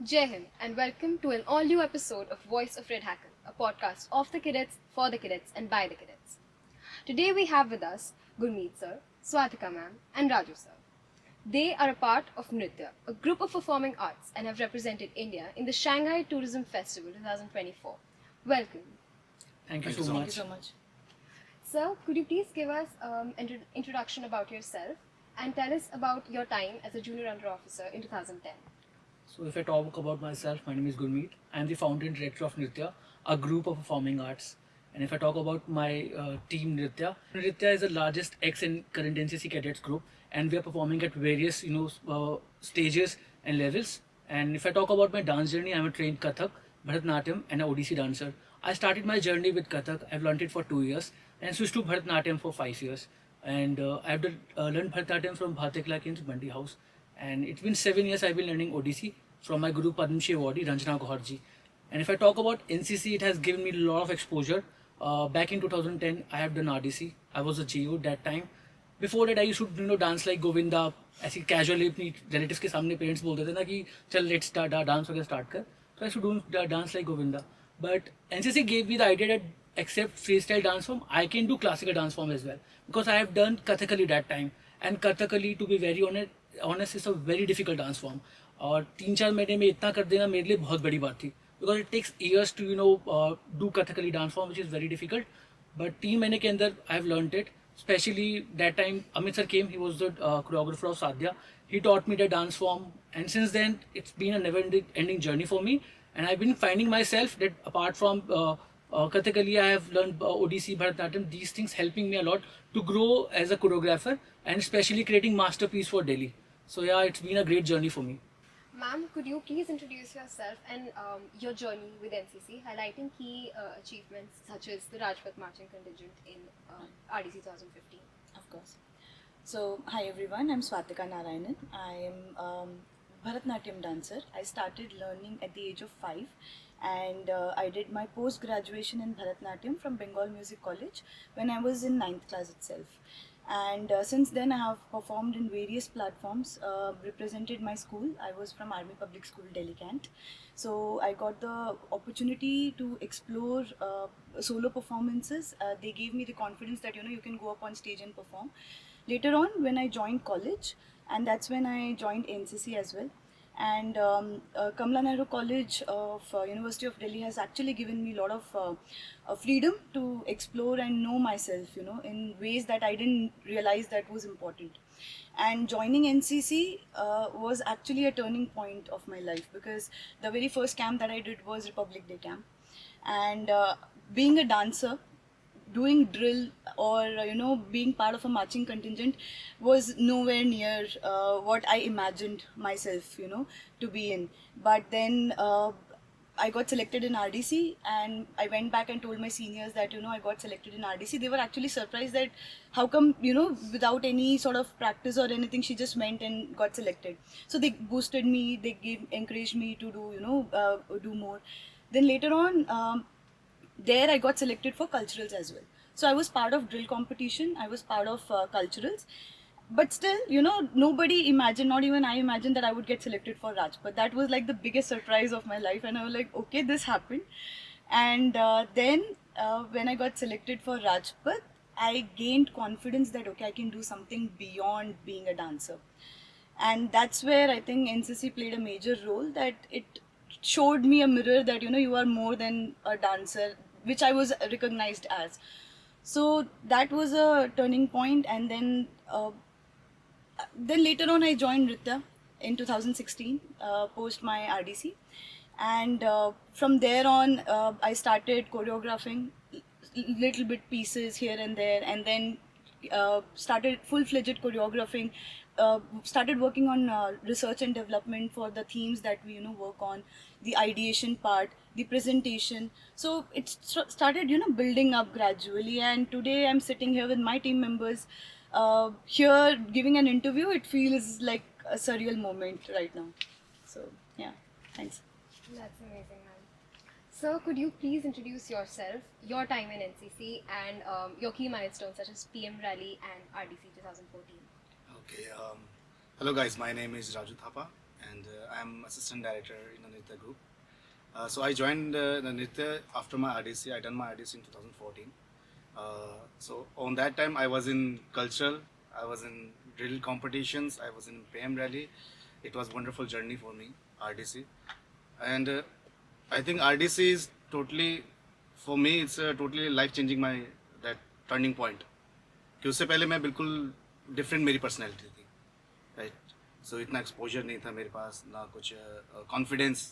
Jai Hind, and welcome to an all new episode of Voice of Red Hacker, a podcast of the cadets, for the cadets, and by the cadets. Today we have with us Gurmeet sir, Swatika ma'am, and Raju sir. They are a part of Nritya, a group of performing arts, and have represented India in the Shanghai Tourism Festival 2024. Welcome. Thank you Thank you so so much. much. Thank you so much. Sir, could you please give us an introduction about yourself and tell us about your time as a junior under officer in 2010? So, if I talk about myself, my name is Gurmeet. I am the founder and director of Nritya, a group of performing arts. And if I talk about my team Nritya is the largest ex and current NCC cadets group, and we are performing at various stages and levels. And if I talk about my dance journey, I'm a trained Kathak, Bharatanatyam, and an Odissi dancer. I started my journey with Kathak. I've learned it for 2 years and switched to Bharatanatyam for 5 years. And I've learned Bharatanatyam from Bhatekla Kins Bandi House. And it's been 7 years I've been learning Odissi from my guru Padma Shri Awardee Ranjana Kaurji. And if I talk about NCC, it has given me a lot of exposure. Back in 2010, I have done RDC. I was a GO that time. Before that, I used to dance like Govinda. ऐसी casually अपनी relatives के सामने parents बोलते थे ना कि चल let's start dance वगैरह start कर. So I used to do dance like Govinda. But NCC gave me the idea that except freestyle dance form, I can do classical dance form as well because I have done Kathakali that time. And Kathakali, to be very honest, is a very difficult dance form. और 3-4 महीने में इतना कर देना मेरे लिए बहुत बड़ी बात थी because it takes years to do Kathakali dance form, which is very difficult. But 3 महीने के अंदर I have learned it. Especially that time Amit sir came, he was the choreographer of Sadhya. He taught me the dance form, and since then it's been a never-ending journey for me. And I've been finding myself that apart from Kathakali, I have learned Odissi, Bharatanatyam. These things helping me a lot to grow as a choreographer and especially creating masterpiece for Delhi. So yeah, it's been a great journey for me. Ma'am, could you please introduce yourself and your journey with NCC, highlighting key achievements such as the Rajpath Marching Contingent in RDC 2015? Of course. So, hi everyone, I'm Swatika Narayanan. I am Bharatanatyam dancer. I started learning at the age of 5 and I did my post-graduation in Bharatanatyam from Bengal Music College when I was in 9th class itself. And since then I have performed in various platforms, represented my school. I was from Army Public School, Delhi Cant. So I got the opportunity to explore solo performances. They gave me the confidence that you can go up on stage and perform. Later on, when I joined college, and that's when I joined NCC as well. And Kamala Nehru College of University of Delhi has actually given me a lot of freedom to explore and know myself, in ways that I didn't realize that was important. And joining NCC was actually a turning point of my life because the very first camp that I did was Republic Day camp. And being a dancer, doing drill or being part of a marching contingent was nowhere near what I imagined myself to be in. But then I got selected in RDC and I went back and told my seniors that I got selected in RDC. They were actually surprised that how come without any sort of practice or anything she just went and got selected. So they boosted me, they encouraged me to do more. Then later on there I got selected for culturals as well. So I was part of drill competition, I was part of culturals, but still, nobody imagined, not even I imagined that I would get selected for Rajpath. That was like the biggest surprise of my life, and I was like, okay, this happened. And then when I got selected for Rajpath, I gained confidence that okay, I can do something beyond being a dancer. And that's where I think NCC played a major role, that it showed me a mirror that you are more than a dancer, which I was recognized as. So that was a turning point. And then later on I joined Nritya in 2016 post my RDC, and from there on I started choreographing little bit pieces here and there, and then started full-fledged choreographing, started working on research and development for the themes that we work on, the ideation part, the presentation. So it started building up gradually, and today I'm sitting here with my team members here giving an interview. It feels like a surreal moment right now. So yeah, thanks. That's amazing, ma'am. Sir, could you please introduce yourself, your time in NCC, and your key milestones such as PM Rally and RDC 2014? Okay. Hello guys, my name is Raju Thapa. and I'm assistant director in the Nritya group. So I joined the Nritya after my RDC. I done my RDC in 2014. So on that time I was in cultural, I was in drill competitions, I was in PM rally. It was wonderful journey for me, RDC. And I think RDC is totally, for me it's totally life changing my that turning point. कि उससे पहले मैं बिल्कुल different मेरी personality थी, right. सो इतना exposure नहीं था मेरे पास, ना कुछ कॉन्फिडेंस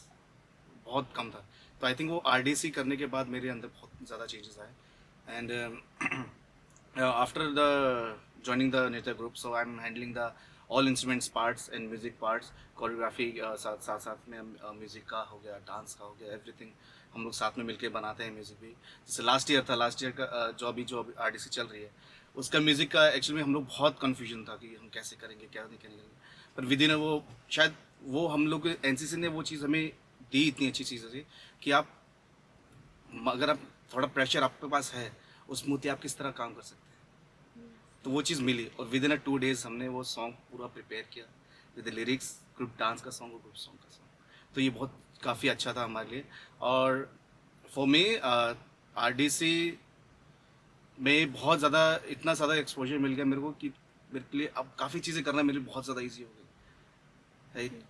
बहुत कम था. तो आई थिंक वो आरडीसी करने के बाद मेरे अंदर बहुत ज़्यादा चेंजेस आए. And after the joining the Nritya group, so I'm handling the all instruments parts and music parts, choreography साथ साथ में म्यूज़िक का हो गया, डांस का हो गया, एवरीथिंग हम लोग साथ में मिलके बनाते हैं म्यूज़िक भी. जैसे लास्ट ईयर था, लास्ट ईयर का जो आरडीसी चल रही है उसका म्यूज़िक का एक्चुअली में हम लोग बहुत कन्फ्यूजन था कि हम कैसे करेंगे, क्या नहीं करेंगे. पर विद इन वो शायद वो हम लोग एनसीसी ने वो चीज़ हमें दी, इतनी अच्छी चीज़ थी कि आप अगर आप थोड़ा प्रेशर आपके पास है, उस स्मूथली आप किस तरह काम कर सकते हैं. तो वो चीज़ मिली और विद इन 2 days हमने वो सॉन्ग पूरा प्रिपेयर किया विद लिरिक्स, ग्रुप डांस का सॉन्ग और ग्रुप सॉन्ग का सॉन्ग. तो ये बहुत काफ़ी अच्छा था हमारे लिए. और फॉर मी आरडीसी में बहुत ज़्यादा, इतना ज़्यादा एक्सपोजर मिल गया मेरे को कि मेरे लिए अब काफ़ी चीज़ें करना मेरे लिए बहुत ज़्यादा ईजी हो गई, राइट.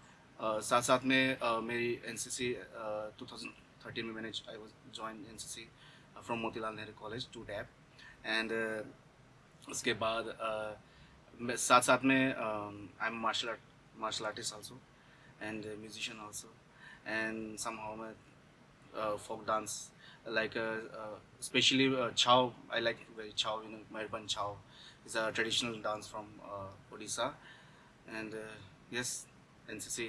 साथ साथ में मेरी एनसीसी 2013 में मैंने I was join NCC from Motilal Nehru college to DAP. And उसके बाद साथ साथ में I am martial artist also and musician also. And somehow मैं folk dance, like especially Chao. I like very Chao, Mayurban Chao is a traditional dance from Odisha. And yes, NCC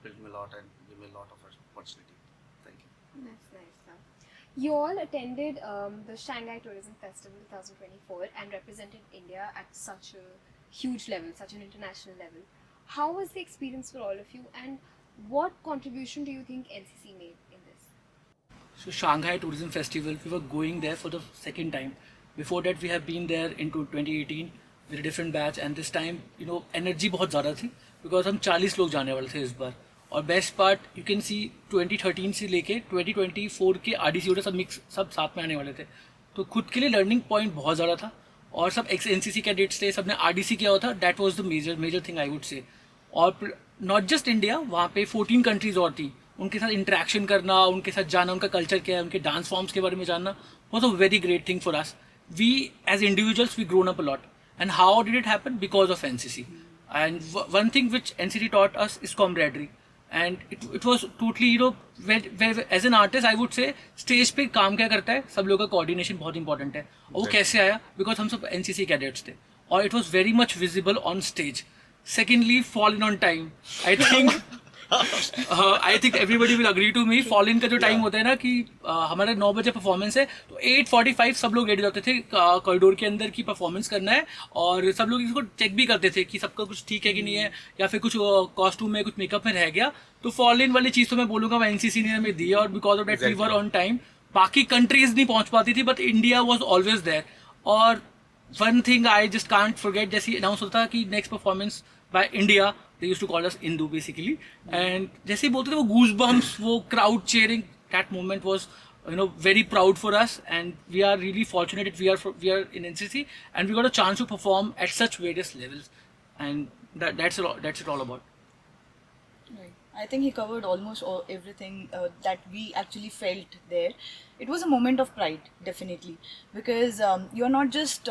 built me a lot and gave me a lot of opportunity. Thank you. That's nice, sir. You all attended the Shanghai Tourism Festival 2024 and represented India at such a huge level, such an international level. How was the experience for all of you, and what contribution do you think NCC made in this? So Shanghai Tourism Festival, we were going there for the second time. Before that, we have been there into 2018 with a different batch, and this time, energy बहुत ज़्यादा थी because हम 40 लोग जाने वाले थे इस बार. और best part you can see 2013 से लेके 2024 के आरडीसी वोटर सब मिक्स सब साथ में आने वाले थे. तो खुद के लिए लर्निंग पॉइंट बहुत ज़्यादा था और सब एक्स एनसीसी कैडेट्स थे, सब ने आरडीसी किया हुआ था. That was the major thing I would say. और नॉट जस्ट इंडिया, वहाँ पे 14 कंट्रीज और थी. उनके साथ इंटरेक्शन करना, उनके साथ जाना, उनका कल्चर क्या है, उनके डांस फॉर्म्स के बारे में जानना was a very great thing for us. We as individuals we grown up a lot. And how did it happen? Because of NCC. And one thing which NCC taught us is camaraderie. And it was totally as an artist I would say stage पे काम क्या करता है, सब लोगों का coordination बहुत important है. और वो कैसे आया? बिकॉज हम सब एनसीसी कैडेट्स थे और it was very much visible on stage. Secondly, fall in on time. I think everybody will agree to me. Fall in का जो टाइम होता है ना कि हमारा 9 बजे परफॉर्मेंस है तो 8:45 सब लोग रेडी होते थे कॉरिडोर के अंदर की परफॉर्मेंस करना है. और सब लोग इसको चेक भी करते थे कि सबका कुछ ठीक है कि नहीं है, या फिर कुछ कॉस्ट्यूम में कुछ मेकअप में रह गया. तो फॉल इन वाली चीज़ तो मैं बोलूँगा वो एनसीसी ने हमें दी और because of that we were on time. बाकी कंट्रीज नहीं पहुँच पाती थी but India was always there. और one thing I just can't forget, जैसे अनाउंस होता कि next performance by India, they used to call us Indu basically. And जैसे ही बोलते थे वो goosebumps, वो crowd cheering, that moment was very proud for us. And we are really fortunate that we are in NCC and we got a chance to perform at such various levels. And that's it all about. Right. I think he covered almost everything that we actually felt there. It was a moment of pride, definitely, because you are not just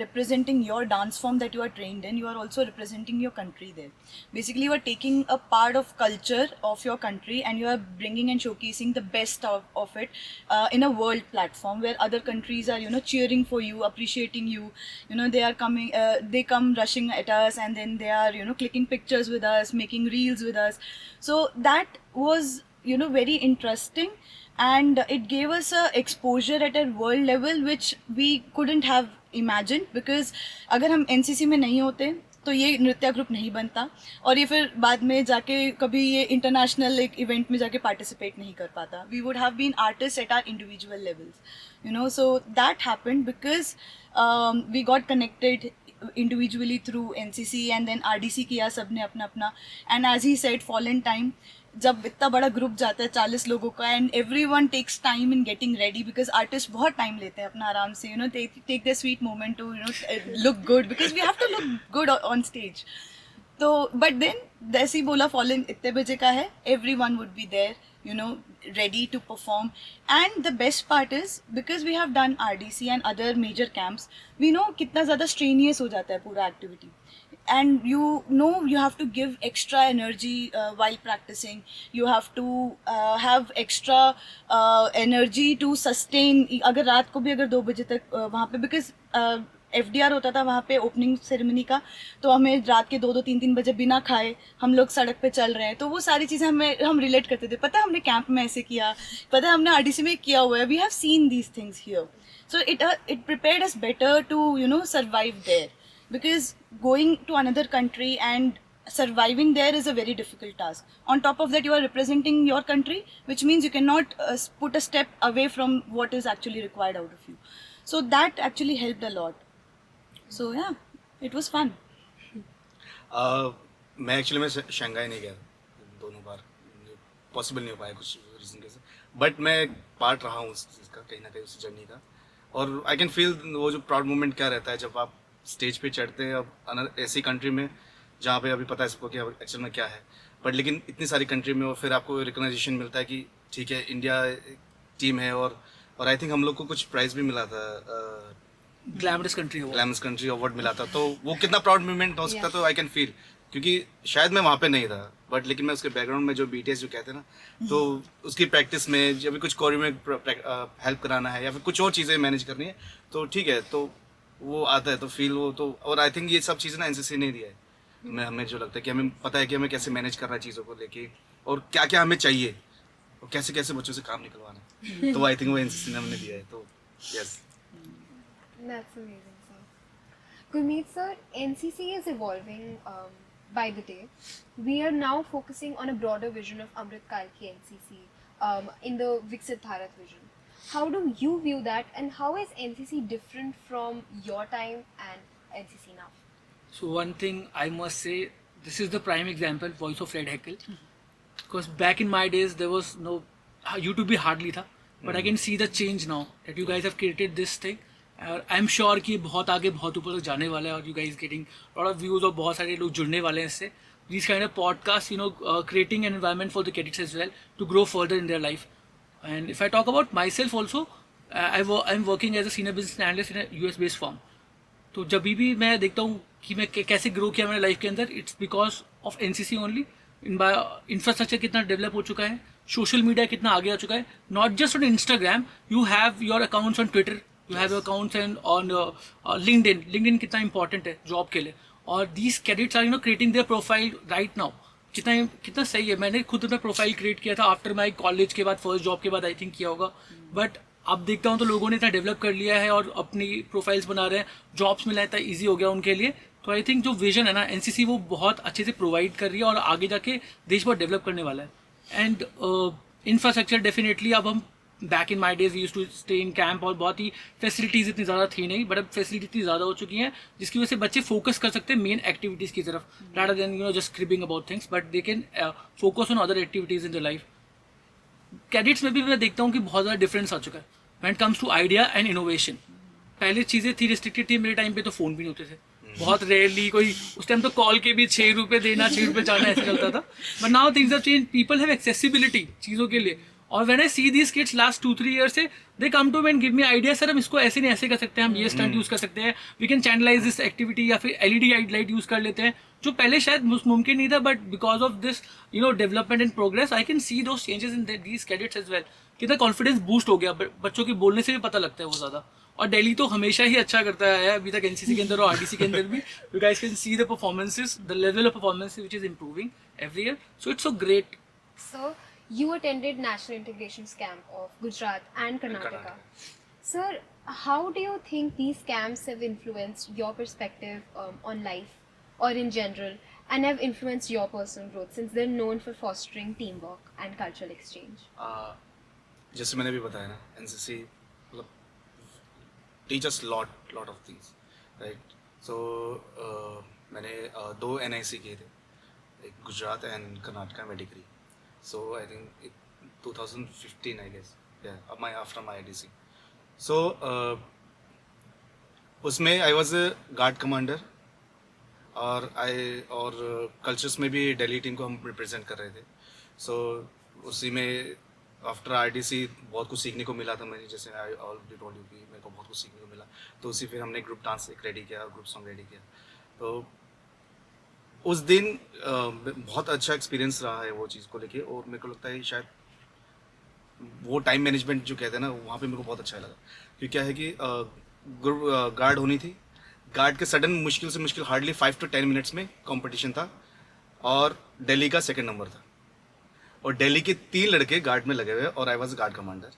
representing your dance form that you are trained in, you are also representing your country there. Basically, you are taking a part of culture of your country and you are bringing and showcasing the best of it in a world platform where other countries are, cheering for you, appreciating you. They are coming, they come rushing at us and then they are, clicking pictures with us, making reels with us. So that was, very interesting. And it gave us a exposure at a world level which we couldn't have imagined, because अगर हम NCC में नहीं होते तो ये नृत्य group नहीं बनता और ये फिर बाद में जाके कभी ये इंटरनेशनल एक इवेंट में जाके पार्टिसिपेट नहीं कर पाता. We would have been artist at our individual levels, so that happened because we got connected individually through NCC and then RDC किया सबने अपना अपना, and as he said fall in time, जब इतना बड़ा ग्रुप जाता है 40 लोगों का and everyone takes time in getting ready because artists बहुत time लेते हैं अपना आराम से, you know, take their sweet moment to, you know, look good because we have to look good on stage. तो but then जैसे ही बोला fall in इतने बजे का है, everyone would be there, you know, ready to perform. And the best part is because we have done RDC and other major camps, we know कितना ज़्यादा strenuous हो जाता है पूरा activity. And you know you have to give extra energy while practicing. You have to have extra energy to sustain. अगर रात को भी अगर 2 बजे तक वहाँ पे because FDR होता था वहाँ पे ओपनिंग सेरेमनी का, तो हमें रात के 2-3 बजे बिना खाए हम लोग सड़क पे चल रहे हैं, तो वो सारी चीज़ें हम रिलेट करते थे. पता है हमने कैंप में ऐसे किया, पता है हमने RDC में किया हुआ है. We have seen these things here, so it prepared us better to, you know, survive there. Because going to another country and surviving there is a very difficult task. On top of that, you are representing your country, which means you cannot put a step away from what is actually required out of you. So that actually helped a lot. So yeah, it was fun. मैं actually मैं Shanghai नहीं गया दोनों बार, possible नहीं हो पाया कुछ reason के साथ, बट मैं पार्ट रहा हूँ उस चीज़ का कहीं ना कहीं उस जर्नी का. और आई कैन फील वो जो प्राउड मोमेंट क्या रहता है जब आप स्टेज पे चढ़ते हैं अब ऐसी कंट्री में जहाँ पे अभी पता है सबको कि एक्चुअल में क्या है, बट लेकिन इतनी सारी कंट्री में और फिर आपको रिकग्नाइजेशन मिलता है कि ठीक है इंडिया टीम है. और आई थिंक हम लोग को कुछ प्राइज़ भी मिला था, ग्लैमरस कंट्री अवार्ड मिला था, तो वो कितना प्राउड मोमेंट हो सकता. तो आई कैन फील, क्योंकि शायद मैं वहाँ पे नहीं था बट लेकिन मैं उसके बैकग्राउंड में जो BTS जो कहते हैं ना, तो उसकी प्रैक्टिस में जब भी कुछ कोरियो में हेल्प कराना है या फिर कुछ और चीज़ें मैनेज करनी है तो ठीक है, तो वो आता है तो फील वो तो. और आई थिंक ये सब चीज़ें ना NCC ने दिया है. हमें जो लगता है कि हमें पता है कि हमें कैसे मैनेज करना है चीज़ों को लेके और क्या क्या हमें चाहिए और कैसे कैसे बच्चों से काम निकलवाना है, तो आई थिंक वो NCC ने हमने दिया है. तो yes. That's amazing, sir. Gurmeet sir, NCC is evolving by the day. We are now focusing on a broader vision of Amrit Kal Ki NCC in the Viksit Bharat vision. How do you view that, and how is NCC different from your time and NCC now? So one thing I must say, this is the prime example, voice of Fred Heckel. Because back in my days, there was no YouTube भी hardly था, but I can see the change now that you guys have created this thing. I'm sure कि बहुत आगे बहुत ऊपर तक जाने वाला है और you guys getting lot of views और बहुत सारे लोग जुड़ने वाले हैं इससे. These kind of podcasts, you know, creating an environment for the cadets as well to grow further in their life. And if I talk about myself also, I'm working as a senior business analyst in a US based firm. तो जब भी मैं देखता हूँ कि मैं कैसे grow किया मैंने लाइफ के अंदर, it's because of NCC only. Infrastructure कितना डेवलप हो चुका है, सोशल मीडिया कितना आगे आ चुका है. Not just on Instagram, you have your accounts on Twitter, you have your accounts on LinkedIn कितना इंपॉर्टेंट है जॉब के लिए. और these cadets are you know creating their profile right now. कितना सही है. मैंने खुद अपना प्रोफाइल क्रिएट किया था आफ्टर माई कॉलेज के बाद, फर्स्ट जॉब के बाद आई थिंक किया होगा. बट अब देखता हूँ तो लोगों ने इतना डेवलप कर लिया है और अपनी प्रोफाइल्स बना रहे हैं, जॉब्स मिला है, इतना ईजी हो गया उनके लिए. तो आई थिंक जो विजन है ना NCC वो बहुत अच्छे से प्रोवाइड कर रही है और आगे जाके देश बहुत डेवलप करने वाला है. एंड इंफ्रास्ट्रक्चर डेफिनेटली, अब हम back in my days we use to stay in camp और बहुत ही फैसिलिटीज़ इतनी ज़्यादा थी नहीं, बट अब फैसिलिटी इतनी ज़्यादा हो चुकी हैं जिसकी वजह से बच्चे फोकस कर सकते हैं मेन एक्टिविटीज़ की तरफ rather than you know just cribbing about things, but they can focus on other activities in their life. Cadets में भी मैं देखता हूँ कि बहुत ज़्यादा डिफरेंस आ चुका है when it comes to idea and innovation. पहले चीज़ें थी रिस्ट्रिक्टेड थी, मेरे टाइम पे तो फ़ोन भी नहीं होते थे, बहुत रेयरली कोई, उस टाइम तो कॉल के भी 6 रुपये देना 6 रुपये जाना ऐसे चलता था. But now things have change, people have accessibility चीज़ों के लिए. और when I see these kids last 2-3 year से, they come to me and give me idea, sir हम इसको ऐसे नहीं ऐसे कर सकते हैं, हम ये स्टंट यूज़ कर सकते हैं, we can channelise this activity, या फिर LED लाइट यूज़ कर लेते हैं, जो पहले शायद मुमकिन नहीं था. But because of this you know development and progress I can see those changes in these cadets as well. कितना कॉन्फिडेंस बूस्ट हो गया, बच्चों के बोलने से भी पता लगता है वो ज़्यादा. और दिल्ली तो हमेशा ही अच्छा करता है अभी तक NCC के अंदर और RDC के अंदर भी. You guys can see the performances, the level of performance which is improving every year, so it's so great. So, you attended National Integrations Camp of Gujarat and Karnataka. Sir, how do you think these camps have influenced your perspective on life or in general, and have influenced your personal growth since they're known for fostering teamwork and cultural exchange? जैसे मैंने भी बताया ना, NCC मतलब teach us lot of things, right? सो मैंने 2 NIC किए थे, एक गुजरात एंड कर्नाटका में degree. So I think 2015 I guess, after my IDC. So उसमें I was a guard commander और कल्चर्स में भी दिल्ली टीम को हम रिप्रेजेंट कर रहे थे. सो उसी में आफ्टर IDC बहुत कुछ सीखने को मिला था. मैंने जैसे आई ऑलरेडी टोल्ड यू कि मेरे को बहुत कुछ सीखने को मिला. तो उसी फिर हमने ग्रुप डांस एक रेडी किया, ग्रुप सॉन्ग रेडी किया. तो उस दिन बहुत अच्छा एक्सपीरियंस रहा है वो चीज़ को लेके. और मेरे को लगता है शायद वो टाइम मैनेजमेंट जो कहते हैं ना, वहाँ पे मेरे को बहुत अच्छा लगा. क्योंकि क्या है कि ग्रुप गार्ड होनी थी. गार्ड के सडन मुश्किल से मुश्किल हार्डली 5 to 10 मिनट्स में कंपटीशन था और दिल्ली का सेकंड नंबर था. और दिल्ली के 3 लड़के गार्ड में लगे हुए और आई वाज गार्ड कमांडर.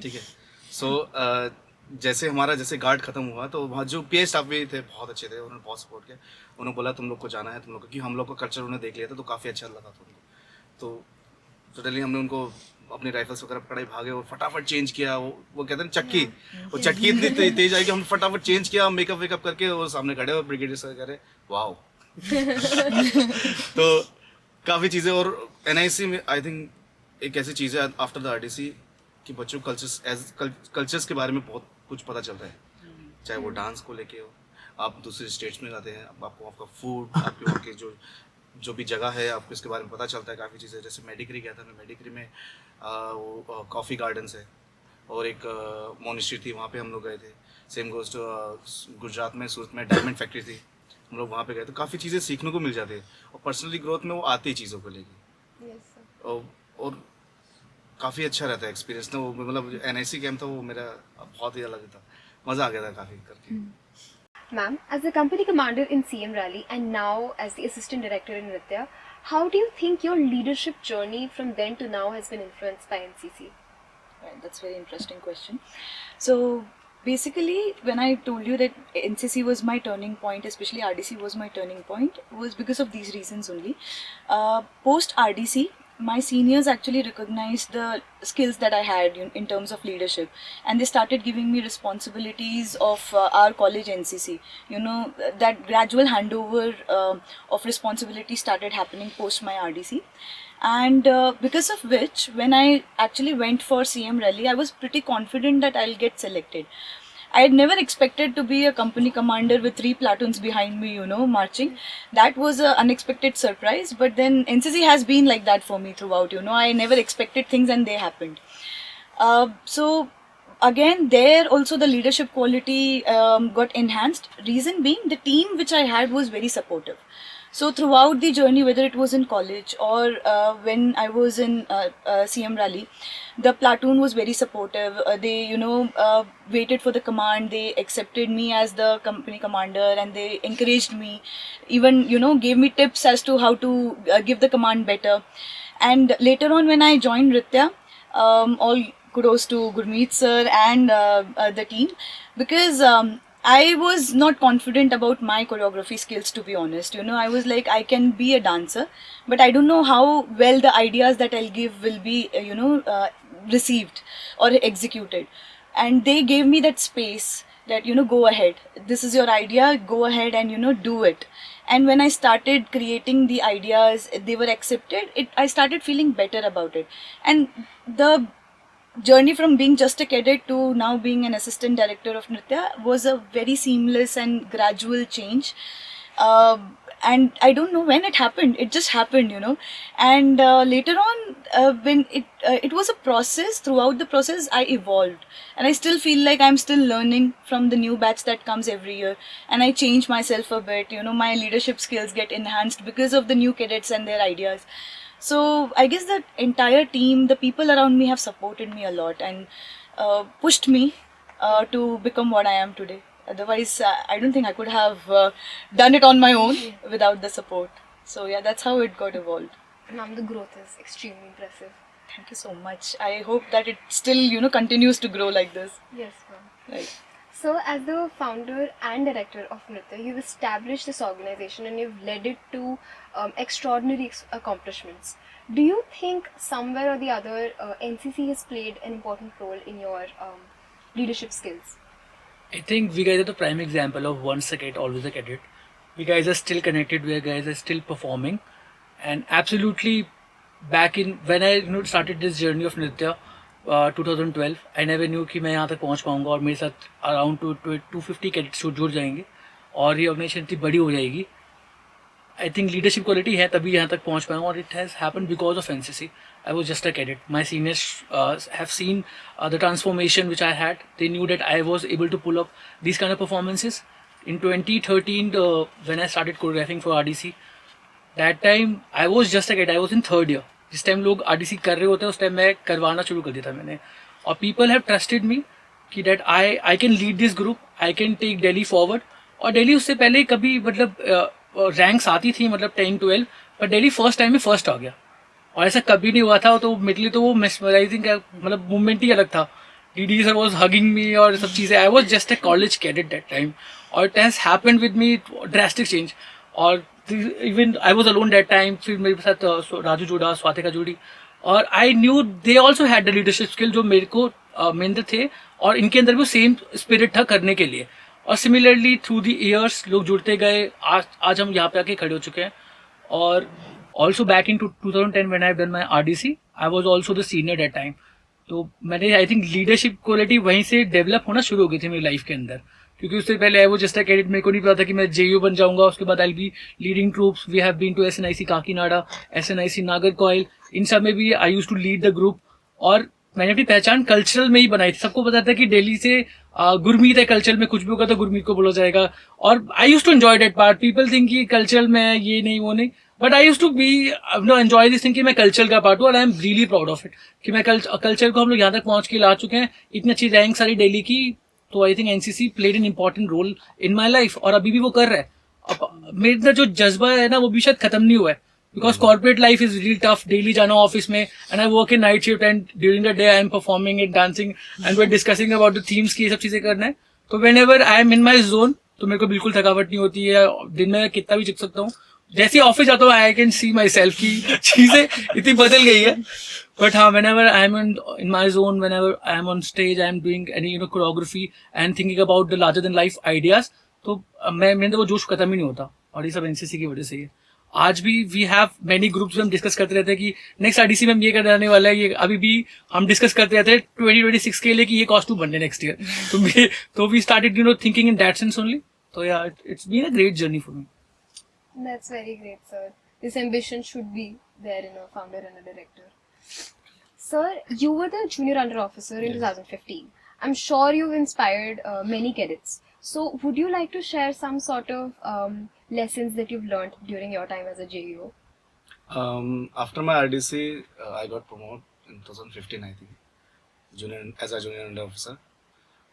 ठीक है. सो जैसे हमारा जैसे गार्ड खत्म हुआ तो वहाँ जो PA स्टाफ भी थे बहुत अच्छे थे. उन्होंने बहुत सपोर्ट किया. उन्होंने बोला तुम लोग को जाना है, तुम लोग को, कि हम लोग का कल्चर उन्होंने देख लिया था तो काफ़ी अच्छा लगा था उनको. तो टोटली हमने उनको अपनी राइफल्स वगैरह पकड़ाई, भागे और फटाफट चेंज किया. वो कहते हैं चक्की, वो चक्की इतनी तेज आई कि हमने फटाफट चेंज किया, मेकअप वेकअप करके वो सामने खड़े और ब्रिगेडियर सर कह रहे वाओ. तो काफ़ी चीज़ें. और NIC में आई थिंक एक ऐसी चीज़ है आफ्टर द RDC कि बच्चों को कल्चर्स के बारे में बहुत कुछ पता चलता है. चाहे वो डांस को लेके हो, आप दूसरे स्टेट्स में जाते हैं, आपको आपका फूड, आपके वहाँ के जो भी जगह है, आपको इसके बारे में पता चलता है काफ़ी चीज़ें. जैसे मेडिक्री गया था मैं, मेडिक्री में वो कॉफ़ी गार्डन्स है और एक मोनेस्ट्री थी, वहाँ पे हम लोग गए थे. सेम गोज टू गुजरात में, सूरत में डायमंड फैक्ट्री थी, हम लोग वहाँ पे गए. तो काफ़ी चीज़ें सीखने को मिल जाती है और पर्सनली ग्रोथ में वो आती है चीज़ों को लेके. Yes, sir. और काफ़ी अच्छा रहता है एक्सपीरियंस ना. वो मतलब NIC कैम्प था वो मेरा बहुत ही अलग था. मज़ा आ गया था काफ़ी करके. Ma'am, as the company commander in CM Rally and now as the assistant director in Nritya, how do you think your leadership journey from then to now has been influenced by NCC? Right, that's a very interesting question. So basically, when I told you that NCC was my turning point, especially RDC was my turning point, was because of these reasons only. Post RDC, my seniors actually recognized the skills that I had in terms of leadership, and they started giving me responsibilities of our college NCC. You know, that gradual handover of responsibility started happening post my RDC. And because of which, when I actually went for CM Rally, I was pretty confident that I'll get selected. I had never expected to be a company commander with 3 platoons behind me, marching. That was an unexpected surprise. But then NCC has been like that for me throughout, I never expected things and they happened. So again, there also the leadership quality got enhanced. Reason being, the team which I had was very supportive. So throughout the journey, whether it was in college or when I was in CM Rally, the platoon was very supportive. They, waited for the command. They accepted me as the company commander and they encouraged me. Even, gave me tips as to how to give the command better. And later on, when I joined Nritya, all kudos to Gurmeet sir and the team, because I was not confident about my choreography skills, to be honest. I was like, I can be a dancer, but I don't know how well the ideas that I'll give will be, received or executed. And they gave me that space that, go ahead. This is your idea, go ahead and, do it. And when I started creating the ideas, they were accepted. I started feeling better about it. And the journey from being just a cadet to now being an assistant director of Nritya was a very seamless and gradual change. And I don't know when it happened. It just happened, And later on, when it was a process. Throughout the process, I evolved, and I still feel like I'm still learning from the new batch that comes every year. And I change myself a bit. My leadership skills get enhanced because of the new cadets and their ideas. So I guess that entire team, the people around me have supported me a lot and pushed me to become what I am today. Otherwise, I don't think I could have done it on my own without the support. So yeah, that's how it got evolved. Ma'am, the growth is extremely impressive. Thank you so much. I hope that it still, continues to grow like this. Yes, ma'am. Right. So, as the founder and director of Nritya, you've established this organization and you've led it to extraordinary accomplishments. Do you think somewhere or the other NCC has played an important role in your leadership skills? I think we guys are the prime example of once a cadet, always a cadet. We guys are still connected. We guys are still performing, and absolutely back in when I started this journey of Nritya, 2012, I never knew कि मैं यहाँ तक पहुँच पाऊँगा और मेरे साथ around 250 cadets जुड़ जाएंगे और ये ऑर्गेनाइजेशन इतनी बड़ी हो जाएगी. I think leadership quality है तभी यहाँ तक पहुँच पाऊँगा और it has happened because of NCC. I was just a cadet. My seniors have seen the transformation which I had. They knew that I was able to pull up these kind of performances. In 2013, when I started choreographing for RDC, that time I was just a cadet. I was in third year. जिस time लोग RDC कर रहे होते हैं उस time मैं करवाना शुरू कर दिया था मैंने. और people have trusted me कि that I can lead this group. I can take Delhi forward. और दिल्ली उससे पहले कभी मतलब रैंक्स आती थी मतलब 10-12, पर दिल्ली फर्स्ट टाइम में फर्स्ट आ गया और ऐसा कभी नहीं हुआ था. तो मेरे लिए तो वो मेस्मराइजिंग का मतलब मूवमेंट ही अलग था. DD sir was hugging me और सब चीज़ें. I was just a college cadet that time और it has happened with me drastic change. और even I was alone that time. फिर मेरे साथ राजू जुड़ा, स्वातिका जुड़ी और I knew they also had the leadership skill जो मेरे को मेरे थे और इनके अंदर भी सेम स्पिरिट था करने के लिए. और सिमिलरली थ्रू द ईयर्स लोग जुड़ते गए. आज हम यहाँ पे आके खड़े हो चुके हैं. और also back in 2010 when I have done my RDC, I was also the senior that time. तो मैंने आई थिंक लीडरशिप क्वालिटी वहीं से डेवलप होना शुरू हो गई थी मेरी लाइफ के अंदर. क्योंकि उससे पहले आई वो जस्ट अ कैडेट. मेरे को नहीं पता था कि मैं जेयू बन जाऊंगा. उसके बाद I be leading troops. We have been to SNIC Kakinada, SNIC Nagercoil. इन सब में भी I used to lead the group. और मैंने अपनी पहचान कल्चरल में ही बनाई थी. सबको पता था कि दिल्ली से गुरमीत है, कल्चरल में कुछ भी होगा तो गुरमीत को बोला जाएगा. और I used to enjoy that part. People think कि कल्चरल में ये नहीं वो नहीं, but I used to be enjoy this thing कि मैं कल्चर का पार्ट हूँ. और I am really proud of it कि मैं कल्चर को हम लोग यहाँ तक पहुँच के ला चुके हैं. इतनी अच्छी रैंक सारी दिल्ली की. तो I think NCC played an important role in my life और अभी भी वो कर रहा है. अब मेरे अंदर जो जज्बा है ना वो भी शायद खत्म नहीं हुआ है. Because corporate life is really tough. Daily जाना ऑफिस में and I work in night shift and during the day I am performing and dancing and we're discussing about the themes की ये सब चीजें करना है. तो whenever I am in my zone तो मेरे को बिल्कुल थकावट नहीं होती है. दिन में कितना भी चिक सकता हूँ. जैसे ऑफिस जाता हूँ I can see myself की चीजें इतनी बदल गई है. But हाँ, whenever I am in my zone, whenever I am on stage, I am doing any choreography and thinking about the larger than life ideas, तो मेरे तो वो जोश खत्म ही नहीं होता. और ये सब एनसीसी की वजह से है. आज भी वी हैव मेनी ग्रुप्स में हम डिस्कस करते रहते हैं कि नेक्स्ट आरडीसी में हम ये करने वाला है. ये अभी भी हम डिस्कस करते रहते हैं 2026 के लिए कि ये कॉस्ट्यूम बनने नेक्स्ट ईयर. तो we started thinking in that sense only. तो yeah it's been a great journey for me. That's very great, sir. This ambition should be there in a founder and a director. Sir, you were the junior under officer in 2015. I'm sure you've inspired many cadets. So, would you like to share some sort of lessons that you've learned during your time as a JUO? After my RDC, I got promoted in 2015, I think, as a junior under officer.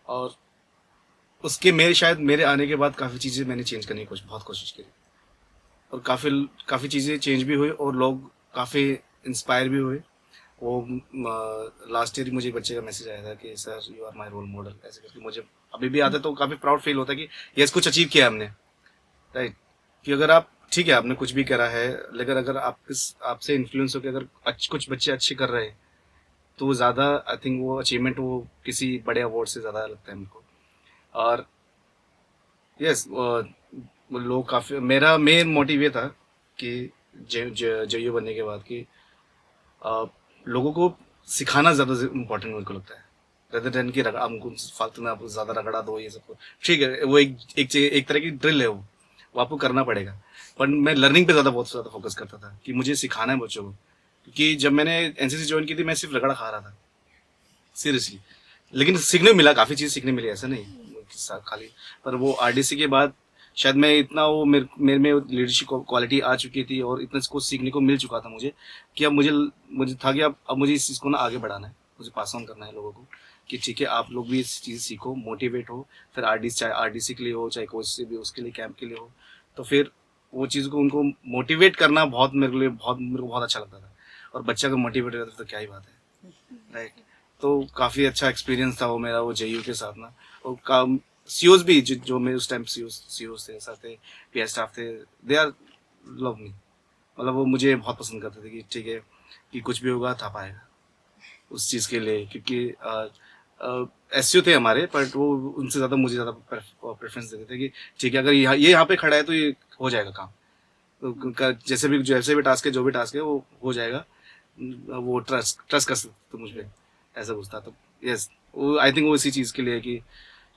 और उसके मेरे आने के बाद काफ़ी चीज़ें मैंने change करने की बहुत कोशिश की और काफ़ी चीज़ें चेंज भी हुई और लोग काफ़ी इंस्पायर भी हुए. वो लास्ट ईयर मुझे एक बच्चे का मैसेज आया था कि sir you are my role model. ऐसे करके मुझे अभी भी आता है तो काफ़ी प्राउड फील होता है कि यस कुछ अचीव किया हमने. राइट. कि अगर आप ठीक है आपने कुछ भी करा है लेकिन अगर आपसे इन्फ्लुएंस होकर अगर कुछ बच्चे अच्छे कर रहे हैं तो वो ज़्यादा आई थिंक वो अचीवमेंट वो किसी बड़े अवार्ड से ज़्यादा लगता है मेरे को. और यस लोग काफ़ी मेरा मेन मोटिव ये था कि जेयू बनने के बाद कि लोगों को सिखाना ज़्यादा इम्पोर्टेंट मेरे को लगता है रेदर देन कि हमको फालतू में आप ज़्यादा रगड़ा दो ये सब. ठीक है वो एक तरह की ड्रिल है वो आपको करना पड़ेगा. पर मैं लर्निंग पे बहुत ज़्यादा फोकस करता था कि मुझे सिखाना है बच्चों को. क्योंकि जब मैंने एनसीसी ज्वाइन की थी मैं सिर्फ रगड़ा खा रहा था सीरियसली. लेकिन सीखने मिला, काफ़ी चीज़ सीखने मिली, ऐसा नहीं खाली. पर वो आरडीसी के बाद शायद मैं इतना वो मेरे में लीडरशिप क्वालिटी आ चुकी थी और इतना कुछ सीखने को मिल चुका था मुझे कि अब मुझे था कि अब मुझे इस चीज़ को ना आगे बढ़ाना है. मुझे पास ऑन करना है लोगों को कि ठीक है आप लोग भी इस चीज़ सीखो, मोटिवेट हो. फिर चाहे आरडीसी के लिए हो चाहे कोच से भी उसके लिए कैंप के लिए हो. तो फिर वो चीज़ को उनको मोटिवेट करना मेरे को बहुत अच्छा लगता था. और बच्चा को मोटिवेट करता था तो क्या ही बात है. राइट. तो काफ़ी अच्छा एक्सपीरियंस था वो मेरा वो जेयू के साथ ना. और सीओज भी जो मेरे उस टाइम सीओज थे सर थे पीआई स्टाफ थे दे आर लव मी. मतलब वो मुझे बहुत पसंद करते थे कि ठीक है कि कुछ भी होगा था पाएगा उस चीज़ के लिए. क्योंकि एसयू थे हमारे, बट वो उनसे ज़्यादा मुझे ज़्यादा प्रेफरेंस देते थे कि ठीक है, अगर ये यहाँ पे खड़ा है तो ये हो जाएगा काम, तो जैसे भी टास्क है, जो भी टास्क है वो हो जाएगा, वो ट्रस्ट कर सकते तो मुझ पे, ऐसा कुछ था। तो यस, वो आई थिंक वो इसी चीज़ के लिए कि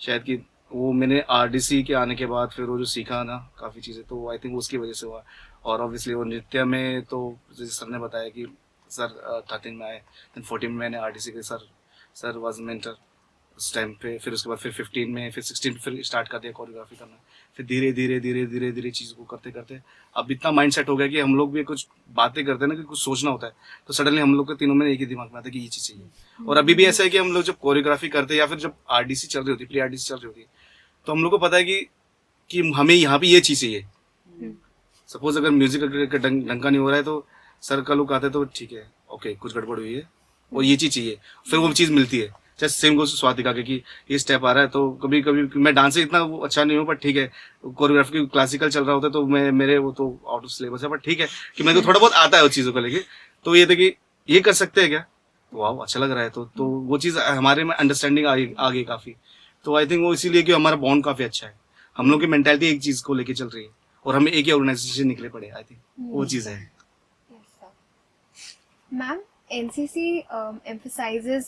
शायद कि वो मैंने आरडीसी के आने के बाद फिर वो जो सीखा ना काफ़ी चीज़ें, तो आई थिंक उसकी वजह से हुआ। और ऑब्वियसली वो नृत्य में तो जैसे सर ने बताया कि सर 13 में आए, देन 14 में मैंने आरडीसी के सर वाज मेंटर उस टाइम पे, फिर उसके बाद फिर 15 में, फिर 16 में फिर स्टार्ट कर दिया कोरियोग्राफी करना। फिर धीरे धीरे चीज़ को करते करते अब इतना माइंड सेट हो गया कि हम लोग भी कुछ बातें करते हैं ना, कि कुछ सोचना होता है, तो सडनली हम लोग के तीनों में एक ही दिमाग में आता है कि ये चीज़ चाहिए। और अभी भी ऐसा है कि हम लोग जब कोरियोग्राफी करते हैं या फिर जब आरडीसी चल रही होती है, प्री आरडीसी चल रही होती है, तो हम लोग को पता है कि हमें यहाँ पे ये चीज़ चाहिए। सपोज अगर म्यूजिक का ढंग का नहीं हो रहा है, तो सर का लुक आता है तो ठीक है, ओके कुछ गड़बड़ हुई है और ये चीज़ चाहिए, फिर वो चीज़ मिलती है। जैसे सेम गोस स्वातिका के कि ये स्टेप आ रहा है, तो कभी कभी मैं डांस से इतना अच्छा नहीं हूँ, बट ठीक है, कोरियोग्राफी क्लासिकल चल रहा होता है तो मेरे वो तो आउट ऑफ सिलेबस है, बट ठीक है कि मेरे को थोड़ा बहुत आता है उस चीज़ों को लेके। तो ये था कि ये कर सकते हैं क्या, वाह अच्छा लग रहा है, तो वो चीज़ हमारे में अंडरस्टैंडिंग आ गई काफ़ी। तो आई थिंक वो इसीलिए कि हमारा बॉन्ड काफ़ी अच्छा है, हम लोग की मेंटालिटी एक चीज़ को लेके चल रही है, और हमें एक ही ऑर्गेनाइजेशन निकले पड़े। आई थिंक वो चीज़ है। Ma'am, NCC emphasizes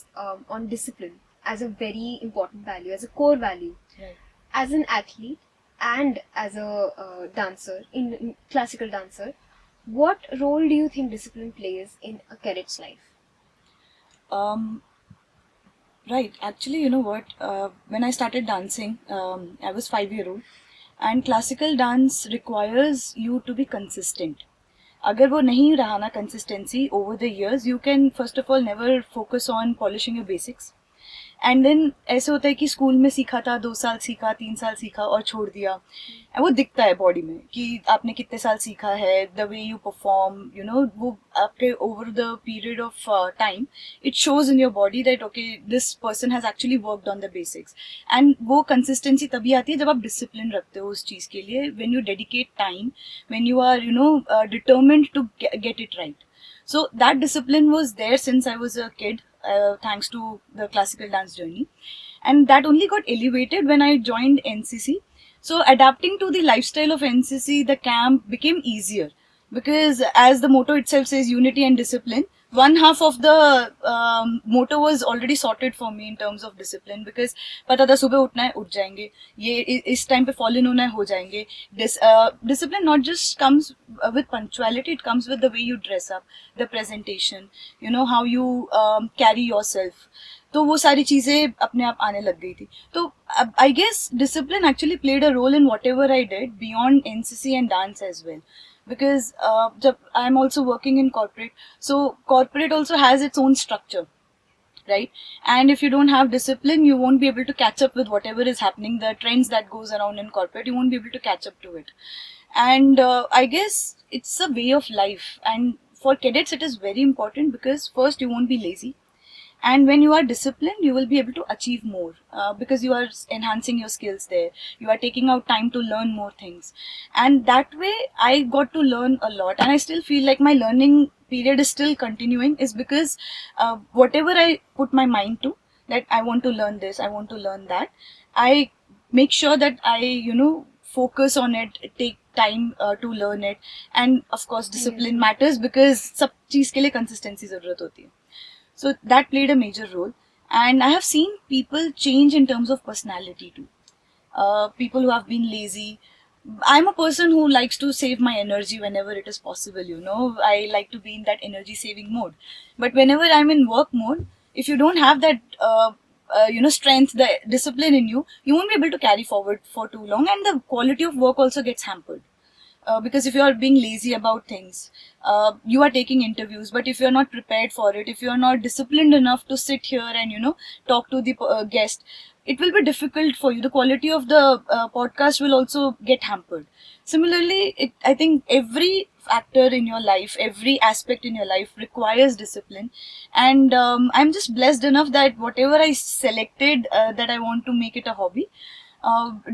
on discipline as a very important value, as a core value. Right. As an athlete and as a dancer, in classical dancer, what role do you think discipline plays in a cadet's life? Right. Actually, you know what? When I started dancing, I was 5 year old, and classical dance requires you to be consistent. अगर वो नहीं रहा ना consistency over the years, you can first of all never focus on polishing your basics. And then ऐसे होता है कि school में सीखा था, 2 साल सीखा, 3 साल सीखा और छोड़ दिया, वो दिखता है बॉडी में कि आपने कितने साल सीखा है, the way you perform, you know, वो आपके over the period of time it shows in your body that okay this person has actually worked on the basics. And वो कंसिस्टेंसी तभी आती है जब आप डिसिप्लिन रखते हो उस चीज़ के लिए, when you dedicate time, when you are you know determined to get it right. So that discipline was there since I was a kid, thanks to the classical dance journey, and that only got elevated when I joined NCC. So adapting to the lifestyle of NCC, the camp became easier because, as the motto itself says, unity and discipline. One half of the motto was already sorted for me in terms of discipline, because पता था सुबह उठना है, उठ जाएंगे, ये इस time पे फॉलो इन होना है, हो जाएंगे. Discipline not just comes with punctuality, it comes with the way you dress up, the presentation, you know, how you carry yourself. तो वो सारी चीज़ें अपने आप आने लग गई थी. तो I guess discipline actually played a role in whatever I did beyond NCC and dance as well, because I'm also working in corporate, so corporate also has its own structure, right? And if you don't have discipline, you won't be able to catch up with whatever is happening, the trends that goes around in corporate, you won't be able to catch up to it. And I guess it's a way of life, and for cadets it is very important, because first you won't be lazy, and when you are disciplined you will be able to achieve more, because you are enhancing your skills there, you are taking out time to learn more things, and that way I got to learn a lot, and I still feel like my learning period is still continuing, is because whatever I put my mind to, that I want to learn this, I want to learn that, I make sure that I, you know, focus on it, take time to learn it, and of course discipline matters, because सब चीज के लिए consistency जरूरत होती है. So that played a major role, and I have seen people change in terms of personality too. People who have been lazy. I'm a person who likes to save my energy whenever it is possible, you know. I like to be in that energy saving mode. But whenever I'm in work mode, if you don't have that you know, strength, the discipline in you, you won't be able to carry forward for too long, and the quality of work also gets hampered. Because if you are being lazy about things, you are taking interviews, but if you are not prepared for it, if you are not disciplined enough to sit here and, you know, talk to the guest, it will be difficult for you. The quality of the podcast will also get hampered. Similarly, I think every factor in your life, every aspect in your life requires discipline, and I'm just blessed enough that whatever I selected, that I want to make it a hobby,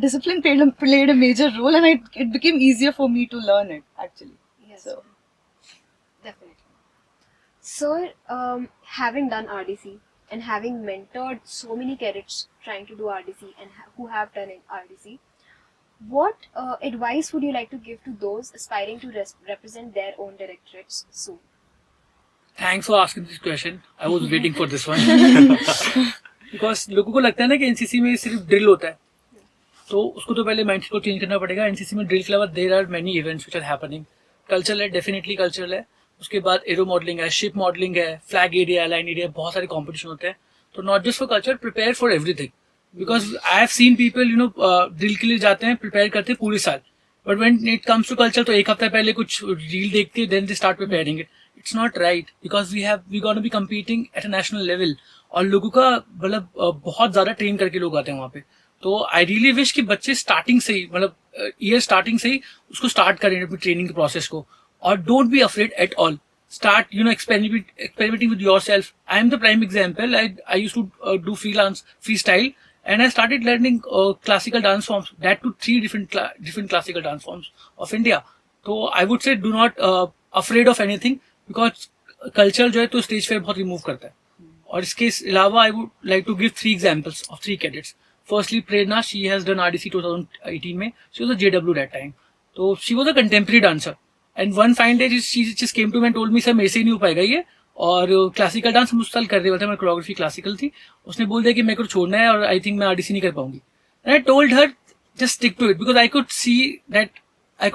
discipline played a major role, and it became easier for me to learn it actually. Yes, So definitely. So, having done RDC, and having mentored so many cadets trying to do RDC and who have done it RDC, what advice would you like to give to those aspiring to represent their own directorates soon? Thanks for asking this question. I was waiting for this one. Because लोगों को लगता है ना कि NCC में सिर्फ drill होता है, तो उसको तो पहले माइंडसेट को चेंज करना पड़ेगा. एनसीसी में ड्रिल के अलावा there are many events which are happening. Cultural है, डेफिनेटली कल्चरल है. उसके बाद एरो मॉडलिंग है, शिप मॉडलिंग है, फ्लैग एरिया, लाइन एरिया, बहुत सारे कॉम्पिटिशन होते हैं. तो not just for culture, prepare for everything. Because I have seen people drill के लिए जाते हैं, प्रिपेयर करते हैं पूरे साल, but when it comes to culture तो एक हफ्ता पहले कुछ रील देखते हैं, then they start preparing it. It's not right, because we gonna be competing at a national level. और लोगों का मतलब बहुत ज्यादा ट्रेन करके लोग आते हैं वहाँ पे. तो आई रियली विश कि बच्चे स्टार्टिंग से ही, मतलब ईयर स्टार्टिंग से ही उसको स्टार्ट करें अपनी ट्रेनिंग के प्रोसेस को. और don't be afraid at all. Start, experimenting with yourself. I am the prime example. I used to do freestyle, and I started learning classical dance forms. That to 3 different classical dance forms of India. So I would say do not afraid of anything, because culture जो है तो stage fair बहुत remove करता है. और इसके अलावा I would like to give 3 examples of 3 cadets. Firstly, Prerna, she has done RDC 2018 में. She was a JW that time. So she was a contemporary dancer. And one fine day she just came to me and told me, sir मेरे से नहीं हो पाएगा ये, और classical dance हम उस साल कर रहे थे, मेरी कोरियोग्राफी क्लासिकल थी. उसने बोल दिया कि मेरे को छोड़ना है और आई थिंक मैं आरडीसी नहीं कर पाऊंगी. And I told her just stick to it, because I could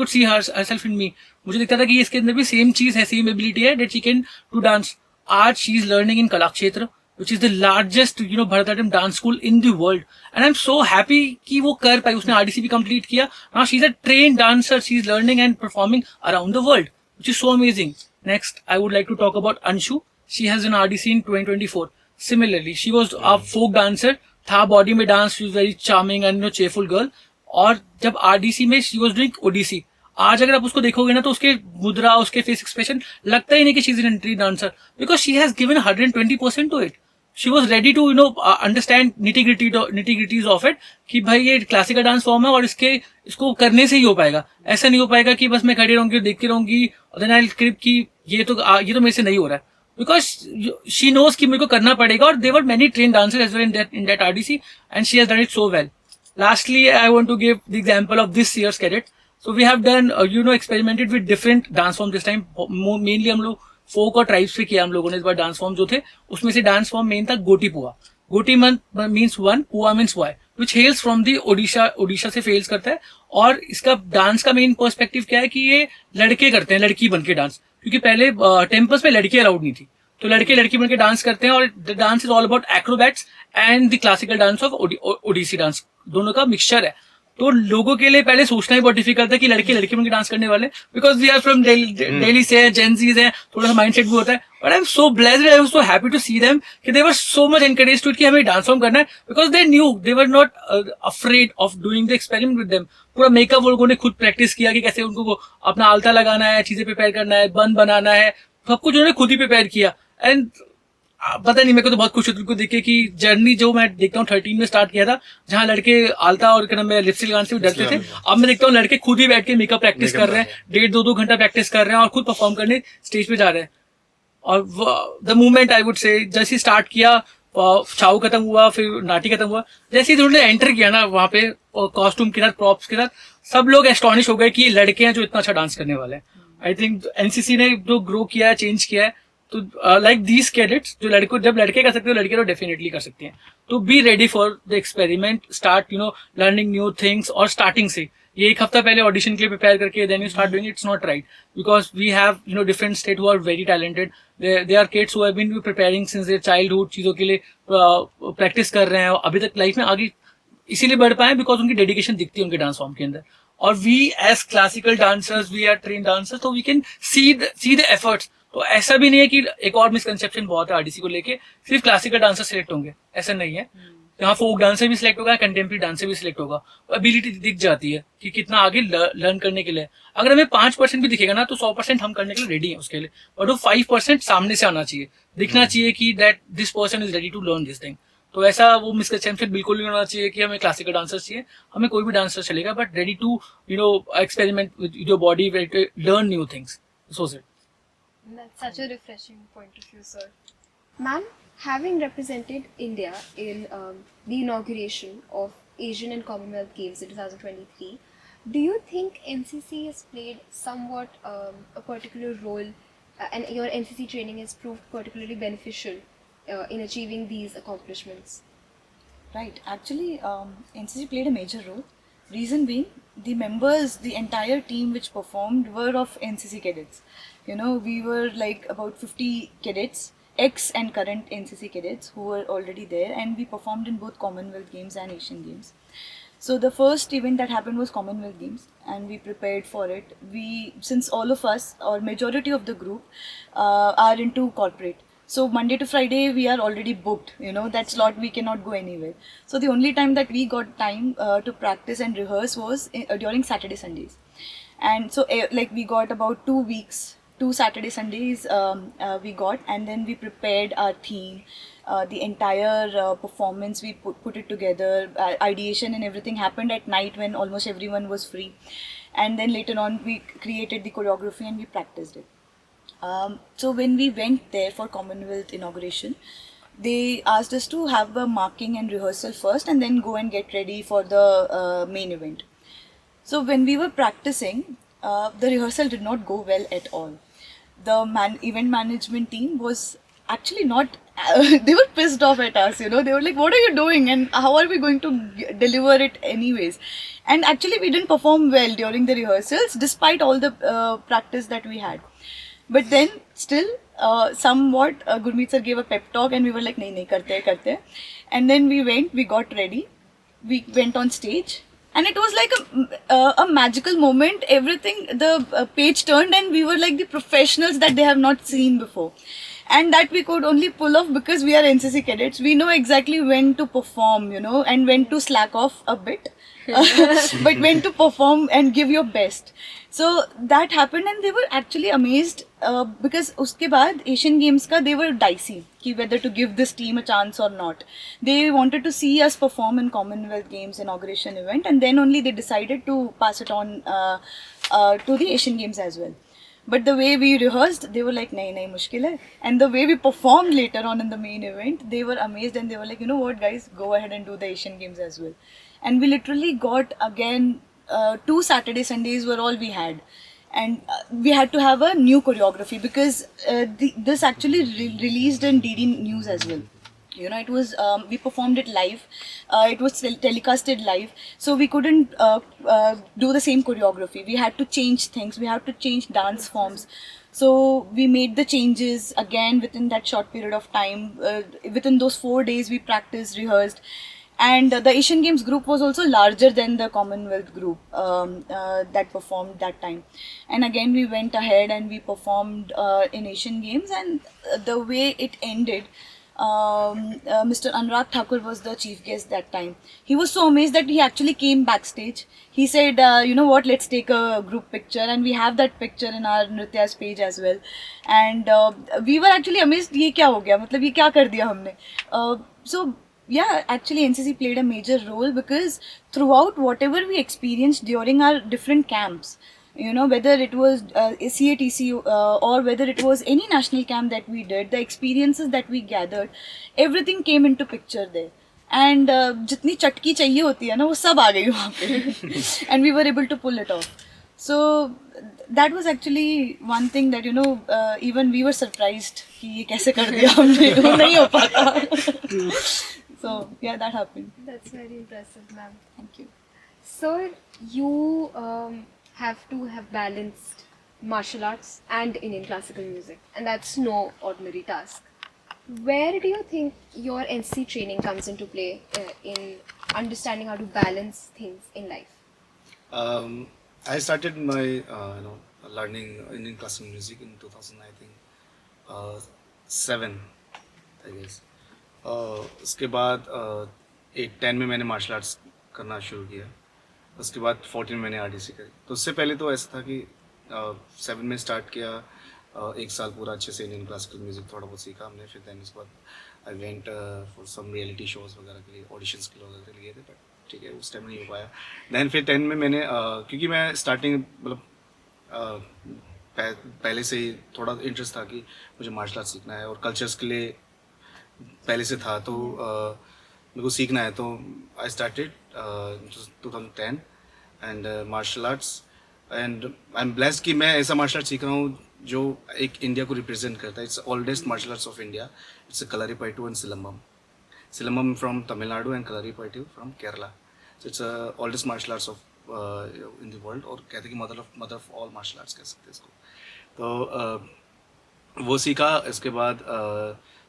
see herself in me. मुझे दिखता था कि इसके अंदर भी सेम चीज है, सेम एबिलिटी है, that she can to dance. आज she is learning in Kalakshetra, which is the largest Bharatanatyam dance school in the world, and I'm so happy कि वो कर पाई. उसने RDC भी complete किया. Now she's a trained dancer. She's learning and performing around the world, which is so amazing. Next, I would like to talk about Anshu. She has an RDC in 2024. Similarly, she was a folk dancer. था body में dance. She was very charming and cheerful girl. और जब RDC में she was doing ODC. आज अगर आप उसको देखोगे ना तो उसके मुद्रा, उसके फेस एक्सप्रेशन लगता ही नहीं कि she is an entry dancer, because she has given 120% to it. She was ready to understand nitty gritties of it, कि भाई ये क्लासिकल डांस फॉर्म है और इसको करने से ही हो पाएगा. ऐसा नहीं हो पाएगा कि बस मैं खड़ी रहूंगी, देखती रहूंगी और देन आई विल क्रिप कि ये तो मेरे से नहीं हो रहा है. बिकॉज शी नोज कि मेरे को करना पड़ेगा. और there were many train dancer as well in that RDC, and she has done it so well. Lastly, I want to give the example of this year's cadet. So we have done, experimented with different dance forms this time. Mainly हम लोग फोक और tribes पे किया हम लोगों ने इस बार dance form जो थे. उसमें से डांस फॉर्म मेन था गोटी पुआ. गोटी मीन्स 1, पुआ means boy, which हेल्स from the Odisha से फेल्स करता है. और इसका डांस का मेन पर्सपेक्टिव क्या है कि ये लड़के करते हैं, लड़की बन के डांस, क्योंकि पहले टेम्पल्स में लड़की अलाउड नहीं थी, तो लड़के लड़की बन के डांस करते हैं. और the dance is all about acrobats and the classical dance of Odissi dance, दोनों का मिक्सचर है. तो लोगों के लिए पहले सोचना ही बहुत डिफिकल्ट है कि लड़के लड़की बन के डांस करने वाले, because we are from Delhi से, जेंजीज है, थोड़ा सा माइंडसेट भी होता है. But I am so blessed, I am so happy to see them कि they were so much encourage to it कि हमें डांस फॉर्म करना है, because they knew, they were not afraid of doing the experiment with them. पूरा makeup वो लोगों ने खुद प्रैक्टिस किया कि कैसे उनको अपना आलता लगाना है, चीजें प्रिपेयर करना है, बन बनाना है, सब कुछ उन्होंने खुद ही प्रिपेयर किया. एंड पता नहीं, मेरे को तो बहुत खुश होती उनको देख के कि जर्नी जो मैं देखता हूँ 13 में स्टार्ट किया था, जहाँ लड़के आलता और लिपस्टिक लगाने से डरते थे, अब मैं देखता हूँ लड़के खुद ही बैठ के मेकअप प्रैक्टिस कर रहे हैं, 1.5-2 घंटा प्रैक्टिस कर रहे हैं और खुद परफॉर्म करने स्टेज पे जा रहे हैं. और द मूवमेंट आई वुड से, जैसे स्टार्ट किया, छाऊ खत्म हुआ, फिर नाटी खत्म हुआ, जैसे ही उन्होंने एंटर किया ना वहाँ पे कॉस्ट्यूम के साथ, प्रॉप्स के साथ, सब लोग एस्टॉनिश हो गए कि लड़के हैं जो इतना अच्छा डांस करने वाले हैं. आई थिंक एनसीसी ने जो ग्रो किया है, चेंज किया है, तो लाइक दीज कैडेट्स, जो जब लड़के कर सकते हो, लड़के तो डेफिनेटली कर सकते हैं. तो be ready for the experiment, start learning new things. और स्टार्टिंग से ये एक हफ्ता पहले ऑडिशन के लिए प्रिपेयर करके then you start doing, it's not right, because we have different state who are very talented. They are kids who have been preparing since their childhood, चीजों के लिए प्रैक्टिस कर रहे हैं और अभी तक लाइफ में आगे इसीलिए बढ़ पाए बिकॉज उनकी डेडिकेशन दिखती है उनके डांस फॉर्म के अंदर. और we as classical dancers, we are train dancers, तो we can see the efforts. तो ऐसा भी नहीं है कि एक और मिसकंसेप्शन बहुत है आरडीसी को लेके, सिर्फ क्लासिकल डांसर सिलेक्ट होंगे, ऐसा नहीं है. यहाँ फोक डांसर भी सिलेक्ट होगा, कंटेम्प्रेरी डांसर भी सिलेक्ट होगा. एबिलिटी दिख जाती है कि कितना आगे लर्न करने के लिए. अगर हमें 5% भी दिखेगा ना तो 100% हम करने के लिए रेडी हैं उसके लिए, बट वो 5% सामने से आना चाहिए, दिखना चाहिए कि that this person is ready to learn this thing. तो ऐसा वो मिसकंसेप्शन बिल्कुल नहीं होना चाहिए कि हमें क्लासिकल डांसर चाहिए. हमें कोई भी डांसर चलेगा, but ready to experiment with your body, learn new things. So it. That's such a refreshing point of view, sir. Ma'am, having represented India in the inauguration of Asian and Commonwealth Games in 2023, do you think NCC has played somewhat a particular role and your NCC training has proved particularly beneficial in achieving these accomplishments? Right. Actually, NCC played a major role. Reason being, the members, the entire team which performed were of NCC cadets. You know, we were like about 50 cadets, ex and current NCC cadets who were already there, and we performed in both Commonwealth Games and Asian Games. So the first event that happened was Commonwealth Games, and we prepared for it. Since all of us, or majority of the group, are into corporate. So Monday to Friday we are already booked. You know, that slot we cannot go anywhere. So the only time that we got time to practice and rehearse was during Saturday Sundays. And so like we got about 2 weeks, 2 Saturday Sundays we got, and then we prepared our theme. The entire performance we put it together. Ideation and everything happened at night when almost everyone was free, and then later on we created the choreography and we practiced it. So when we went there for Commonwealth inauguration, they asked us to have a marking and rehearsal first and then go and get ready for the main event. So when we were practicing, the rehearsal did not go well at all. The event management team was actually not, they were pissed off at us, you know, they were like, what are you doing and how are we going to deliver it anyways? And actually we didn't perform well during the rehearsals despite all the practice that we had. But then still somewhat Gurmeet sir gave a pep talk and we were like, nahi, karte. And then we got ready, we went on stage, and it was like a magical moment. Everything, the page turned and we were like the professionals that they have not seen before. And that we could only pull off because we are NCC cadets. We know exactly when to perform, you know, and when to slack off a bit, but when to perform and give your best. So that happened and they were actually amazed because uske baad Asian Games ka they were dicey ki whether to give this team a chance or not. They wanted to see us perform in Commonwealth Games inauguration event, and then only they decided to pass it on to the Asian Games as well. But the way we rehearsed, they were like, nahi, mushkil hai. And the way we performed later on in the main event, they were amazed and they were like, you know what guys, go ahead and do the Asian Games as well. And we literally got again 2 Saturday Sundays were all we had. And we had to have a new choreography because this actually released in DD News as well. You know, it was, we performed it live, it was telecasted live, so we couldn't do the same choreography. We had to change things, we had to change dance forms. So we made the changes again within that short period of time. Within those 4 days we practiced, rehearsed. And the Asian Games group was also larger than the Commonwealth group that performed that time. And again we went ahead and we performed in Asian Games, and the way it ended, Mr. Anurag Thakur was the chief guest that time. He was so amazed that he actually came backstage. He said, you know what, let's take a group picture, and we have that picture in our Nritya's page as well. And we were actually amazed, ye kya ho gaya? Matlab, ye kya kar diya humne? So yeah, actually NCC played a major role because throughout whatever we experienced during our different camps, you know, whether it was CATC or whether it was any national camp that we did, the experiences that we gathered, everything came into picture there. And jitni chatki chahiye hoti hai na, wo sab aa gayi wahan pe. And we were able to pull it off. So that was actually one thing that, you know, even we were surprised कि ये कैसे कर दिया हमने, वो नहीं हो पाता. So yeah, that happened. That's very impressive, ma'am. Thank you. Sir, you have to have balanced martial arts and Indian classical music, and that's no ordinary task. Where do you think your NCC training comes into play in understanding how to balance things in life? I started my learning Indian classical music in 2007, I guess. उसके बाद 8-10 में मैंने martial arts करना शुरू किया. उसके बाद 14 में मैंने आरडीसी करी. तो उससे पहले तो ऐसा था कि 7 में स्टार्ट किया, 1 साल पूरा अच्छे से इंडियन क्लासिकल म्यूजिक थोड़ा बहुत सीखा हमने. फिर दैन उसके बाद I went for some reality shows वगैरह के लिए, ऑडिशंस के लिए थे, बट ठीक है उस टाइम नहीं हो पाया. दैन फिर 10 में मैंने क्योंकि मैं स्टार्टिंग मतलब पहले से ही थोड़ा इंटरेस्ट था कि मुझे मार्शल आर्ट सीखना है और कल्चर्स के लिए पहले से था, तो मेरे को सीखना है, तो I started 2010 and martial arts, and I am blessed कि मैं ऐसा मार्शल आर्ट सीख रहा हूँ जो एक इंडिया को रिप्रेजेंट करता है. It's oldest martial arts of India. It's kalaripayattu and silambam. Silambam from Tamil Nadu and Kalaripayattu from Kerala. So it's oldest martial arts of in the world, और कहते हैं कि mother of all martial arts कह सकते हैं इसको. तो वो सीखा. इसके बाद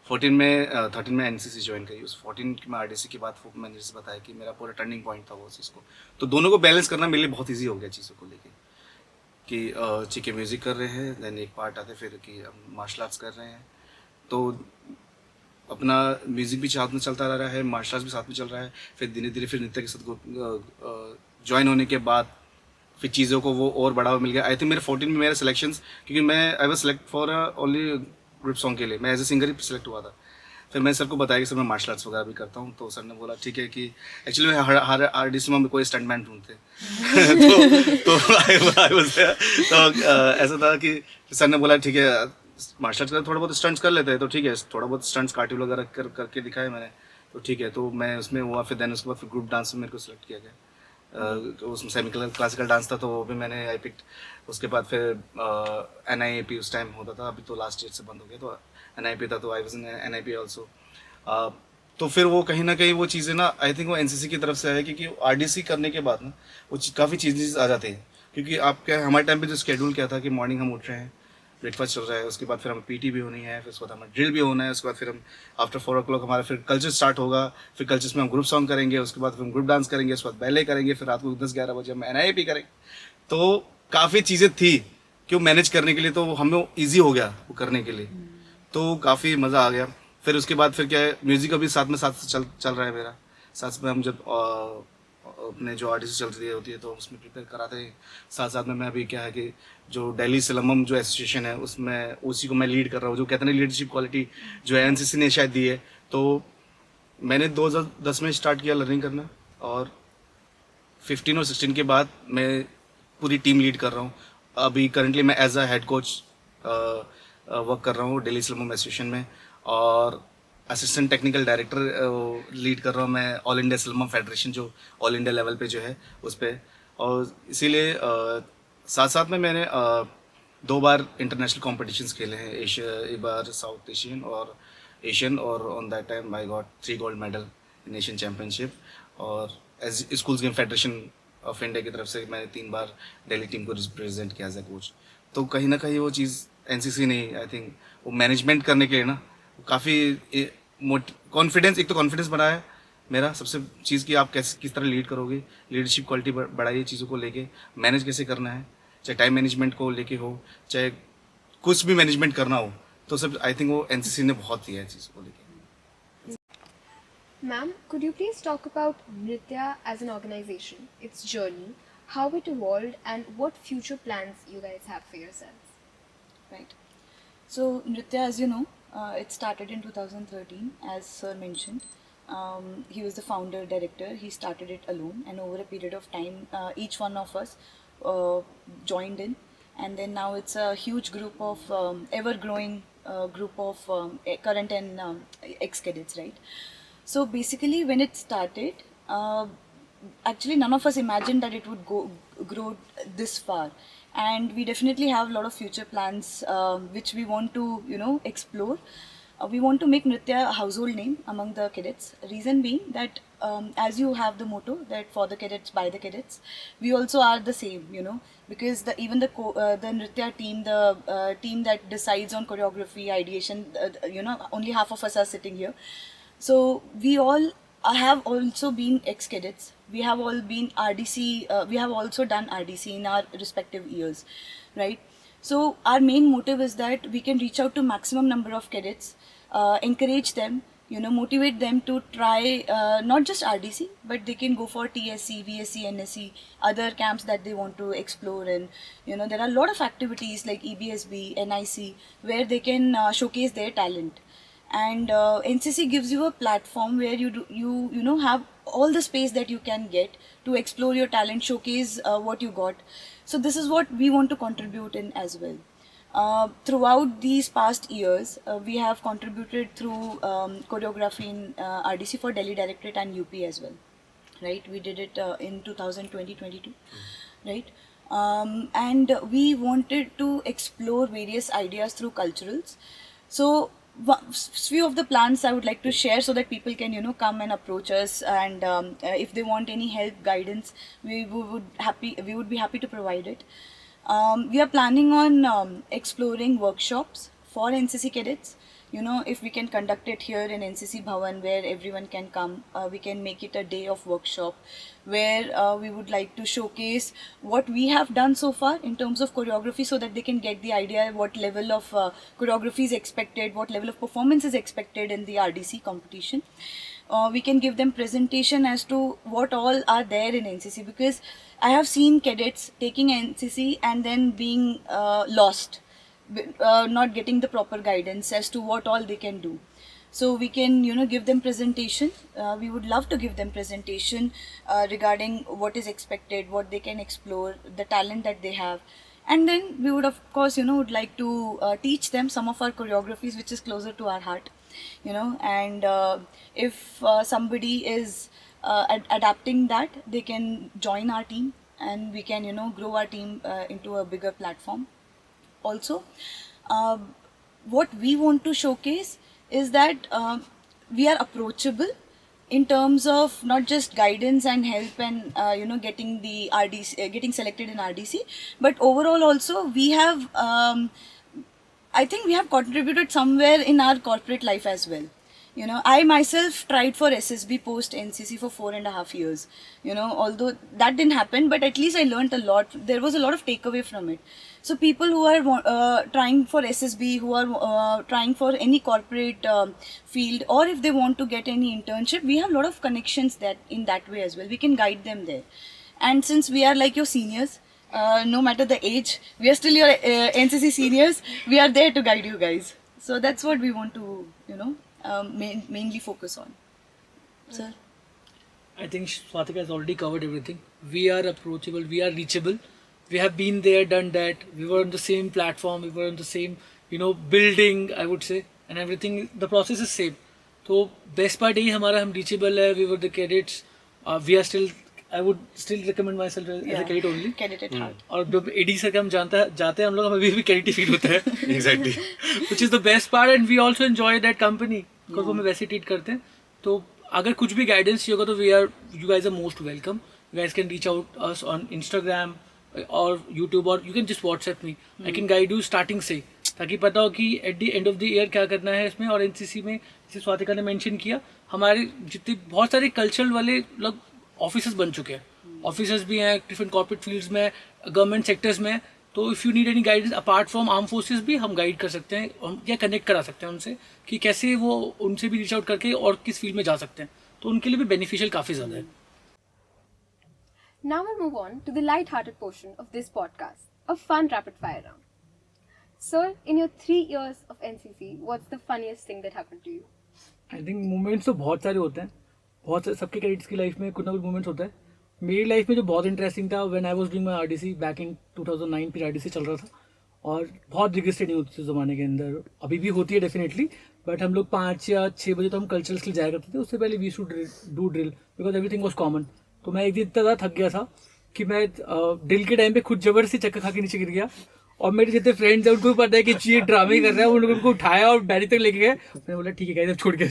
13 में NCC ज्वाइन करी. उस 14 में RDC के बाद मैंने जैसे बताया कि मेरा पूरा टर्निंग पॉइंट था वो चीज़ को. तो दोनों को बैलेंस करना मेरे लिए बहुत ईजी हो गया चीज़ों को लेके, कि ठीक है म्यूज़िक कर रहे हैं, देन एक पार्ट आते फिर कि मार्शल आर्ट्स कर रहे हैं, तो अपना म्यूज़िक भी साथ में चलता रहा है, मार्शल आर्ट्स भी साथ में चल रहा है. फिर धीरे धीरे फिर नृत्य के साथ ज्वाइन होने के बाद फिर चीज़ों को वो और बढ़ावा मिल गया. आई थिंक मेरे 14 में मेरे सिलेक्शंस, क्योंकि मैं I was select for only group song के लिए, मैं एज ए सिंगर ही सिलेक्ट हुआ था. फिर मैं सर को बताया कि सर मैं मार्शल आर्ट्स वगैरह भी करता हूँ. तो सर ने बोला ठीक है, कि एक्चुअली मैं हर RDC में कोई स्टंटमैन ढूंढते. तो आई वाज देयर. तो ऐसा था कि सर ने बोला ठीक है मार्शल आर्ट्स का थोड़ा बहुत स्टंट्स कर लेते हैं, तो ठीक है थोड़ा बहुत स्टंट्स कार्टिव वगैरह करके दिखाए मैंने, तो ठीक है. तो मैं उसमें हुआ. फिर देन उसके बाद फिर ग्रुप डांस में मेरे को सिलेक्ट किया गया. तो उसमें सेमी क्लासिकल डांस था, तो वो भी मैंने आई पिक्ड. उसके बाद फिर NIAP उस टाइम होता था, अभी तो लास्ट ईयर से बंद हो गया. तो NIAP था, तो I was in NIAP also. तो फिर वो कहीं ना कहीं वो चीज़ें ना, आई थिंक वो NCC की तरफ से है, क्योंकि RDC करने के बाद ना वो काफ़ी चीज़ें आ जाती हैं. क्योंकि आप क्या, हमारे टाइम पे जो स्केड्यूल क्या था कि मॉर्निंग हम उठ रहे हैं, ब्रेकफास्ट चल रहा है, उसके बाद फिर हमें PT भी होनी है, फिर उसके बाद हमें ड्रिल भी होना है, उसके बाद फिर हम आफ्टर 4 o'clock हमारा फिर कल्चर स्टार्ट होगा. फिर कल्चर्स में हम ग्रुप सॉन्ग करेंगे, उसके बाद फिर हम ग्रुप डांस करेंगे, उसके बाद बैले करेंगे, फिर रात को 10-11 बजे हम NIAP करेंगे. तो काफ़ी चीज़ें थी कि वो मैनेज करने के लिए, तो हमें ईजी हो गया वो करने के लिए, तो काफ़ी मज़ा आ गया. फिर उसके बाद फिर क्या है, म्यूज़िक अभी साथ चल रहा है मेरा. साथ में हम जब अपने जो RDC चल रही होती है तो उसमें प्रिपेयर कराते हैं. साथ साथ में मैं अभी क्या है कि जो दिल्ली सिलंबम जो एसोसिएशन है उसमें उसी को मैं लीड कर रहा हूँ. जो कहते हैं लीडरशिप क्वालिटी जो NCC ने शायद दी है, तो मैंने 2010 में स्टार्ट किया लर्निंग करना, और 15 और 16 के बाद मैं पूरी टीम लीड कर रहा हूँ. अभी करंटली मैं as a head coach work कर रहा हूँ दिल्ली सिलंबम एसोसिएशन में, और असिस्टेंट टेक्निकल डायरेक्टर लीड कर रहा हूँ मैं ऑल इंडिया सिलंबम फेडरेशन, जो ऑल इंडिया लेवल पे जो है उस पर. और इसीलिए साथ साथ में मैंने 2 बार इंटरनेशनल कॉम्पिटिशन्स खेले हैं. एक बार साउथ एशियन और एशियन, और on that time I got 3 gold medal in Asian championship. और as schools game federation of India की तरफ से मैंने 3 बार दिल्ली टीम को रिप्रेजेंट किया एज ए कोच. तो कहीं ना कहीं वो चीज़ NCC ने आई थिंक वो मैनेजमेंट करने के लिए ना काफ़ी कॉन्फिडेंस, एक तो कॉन्फिडेंस बनाया मेरा सबसे चीज़, कि आप किस तरह लीड करोगे, लीडरशिप क्वालिटी बढ़ाइए चीज़ों को लेके, मैनेज कैसे करना है, चाहे टाइम मैनेजमेंट को लेके हो, चाहे कुछ भी मैनेजमेंट करना हो, तो सब आई थिंक वो NCC ने बहुत दिया है चीज़ों को लेके. Ma'am, could you please talk about Nritya as an organization, its journey, how it evolved, and what future plans you guys have for yourselves? Right. So Nritya, as you know, it started in 2013, as Sir mentioned. He was the founder director. He started it alone, and over a period of time, each one of us joined in, and then now it's a huge group of ever-growing group of current and ex-cadets, right? So basically, when it started, actually none of us imagined that it would grow this far, and we definitely have a lot of future plans which we want to explore. We want to make Nritya a household name among the cadets. Reason being that as you have the motto that for the cadets by the cadets, we also are the same, because even the Nritya team, the team that decides on choreography, ideation, only half of us are sitting here. So we all have also been ex-cadets. We have all been RDC. We have also done RDC in our respective years, right? So our main motive is that we can reach out to maximum number of cadets, encourage them, motivate them to try not just RDC, but they can go for TSC, VSC, NSC, other camps that they want to explore. And there are a lot of activities like EBSB, NIC, where they can showcase their talent. And NCC gives you a platform where you have all the space that you can get to explore your talent, showcase what you got. So this is what we want to contribute in as well. Throughout these past years, we have contributed through choreography in RDC for Delhi Directorate and UP as well. Right, we did it in 2020-22, right? And we wanted to explore various ideas through culturals. So few of the plans I would like to share so that people can come and approach us, and if they want any help, guidance, we would be happy to provide it. We are planning on exploring workshops for NCC cadets. If we can conduct it here in NCC Bhavan where everyone can come, we can make it a day of workshop where we would like to showcase what we have done so far in terms of choreography, so that they can get the idea what level of choreography is expected, what level of performance is expected in the RDC competition. We can give them presentation as to what all are there in NCC, because I have seen cadets taking NCC and then being lost, not getting the proper guidance as to what all they can do. So we can give them presentation. We would love to give them presentation regarding what is expected, what they can explore, the talent that they have. And then we would of course would like to teach them some of our choreographies which is closer to our heart. And if somebody is adapting that, they can join our team and we can grow our team into a bigger platform. Also, what we want to showcase is that we are approachable in terms of not just guidance and help and getting the RDC, getting selected in RDC, but overall also we have I think we have contributed somewhere in our corporate life as well. I myself tried for SSB post NCC for 4.5 years. Although that didn't happen, but at least I learned a lot. There was a lot of takeaway from it. So people who are trying for SSB, who are trying for any corporate field, or if they want to get any internship, we have a lot of connections that in that way as well. We can guide them there. And since we are like your seniors, no matter the age, we are still your NCC seniors. We are there to guide you guys. So that's what we want to, mainly focus on. Sir? I think Swatika has already covered everything. We are approachable, we are reachable. We have been there, done that. We were on the same platform, we were on the same, building, I would say, and everything. The process is same. So best part यही हमारा हम reachable है. We were the cadets. We are still. I would still recommend myself as a cadet only. Cadet at heart. और जब AD sir के हम जाते हैं हम लोग हमें अभी भी cadet ही feel होता है. Exactly. Which is the best part, and we also enjoy that company because वो हमें वैसे treat करते हैं. तो अगर कुछ भी guidance चाहिए होगा तो you guys are most welcome. You guys can reach out us on Instagram or YouTube, or you can just WhatsApp me. I can guide you starting से, ताकि पता हो कि at the end of the year क्या करना है इसमें. और NCC में जैसे स्वातिका ने mention किया, हमारे जितने बहुत सारे cultural वाले लोग ऑफिसर्स बन चुके हैं. ऑफिसर्स भी हैं डिफरेंट कॉर्पोरेट फील्ड्स में, गवर्नमेंट सेक्टर्स में. तो if you need any guidance apart from arm forces भी हम गाइड कर सकते हैं या कनेक्ट करा सकते हैं उनसे कि कैसे वो उनसे भी रीच आउट करके और किस फील्ड में जा सकते हैं. तो उनके लिए भी बेनिफिशियल काफ़ी ज़्यादा है. Now we'll move on to the light-hearted portion of this podcast, a fun rapid-fire round. Sir, in your 3 years of NCC, what's the funniest thing that happened to you? I think moments तो बहुत सारे होते हैं. बहुत सारे सबके cadets की life में कुछ ना कुछ मोमेंट्स होता है. मेरी लाइफ में जो बहुत इंटरेस्टिंग था, when I was doing my RDC back in 2009 फिर आरडीसी चल रहा था और बहुत रिग्रेस ट्रेनिंग होती थी उस ज़माने के अंदर. अभी भी होती है डेफिनेटली, बट हम लोग 5 या 6 बजे तो हम कल्चरल्स के लिए जाया करते थे. उससे पहले we should do drill because everything was common. तो मैं एक दिन इतना ज़्यादा थक गया था कि मैं ड्रिल के टाइम पे खुद जबरदस्ती चक्कर खा के नीचे गिर गया. और मेरे जितने फ्रेंड्स हैं उनको पता है कि ये ड्रामे कर रहा है, उन लोगों को उठाया और बैरी तक लेके गए. मैंने बोला ठीक है, छोड़ के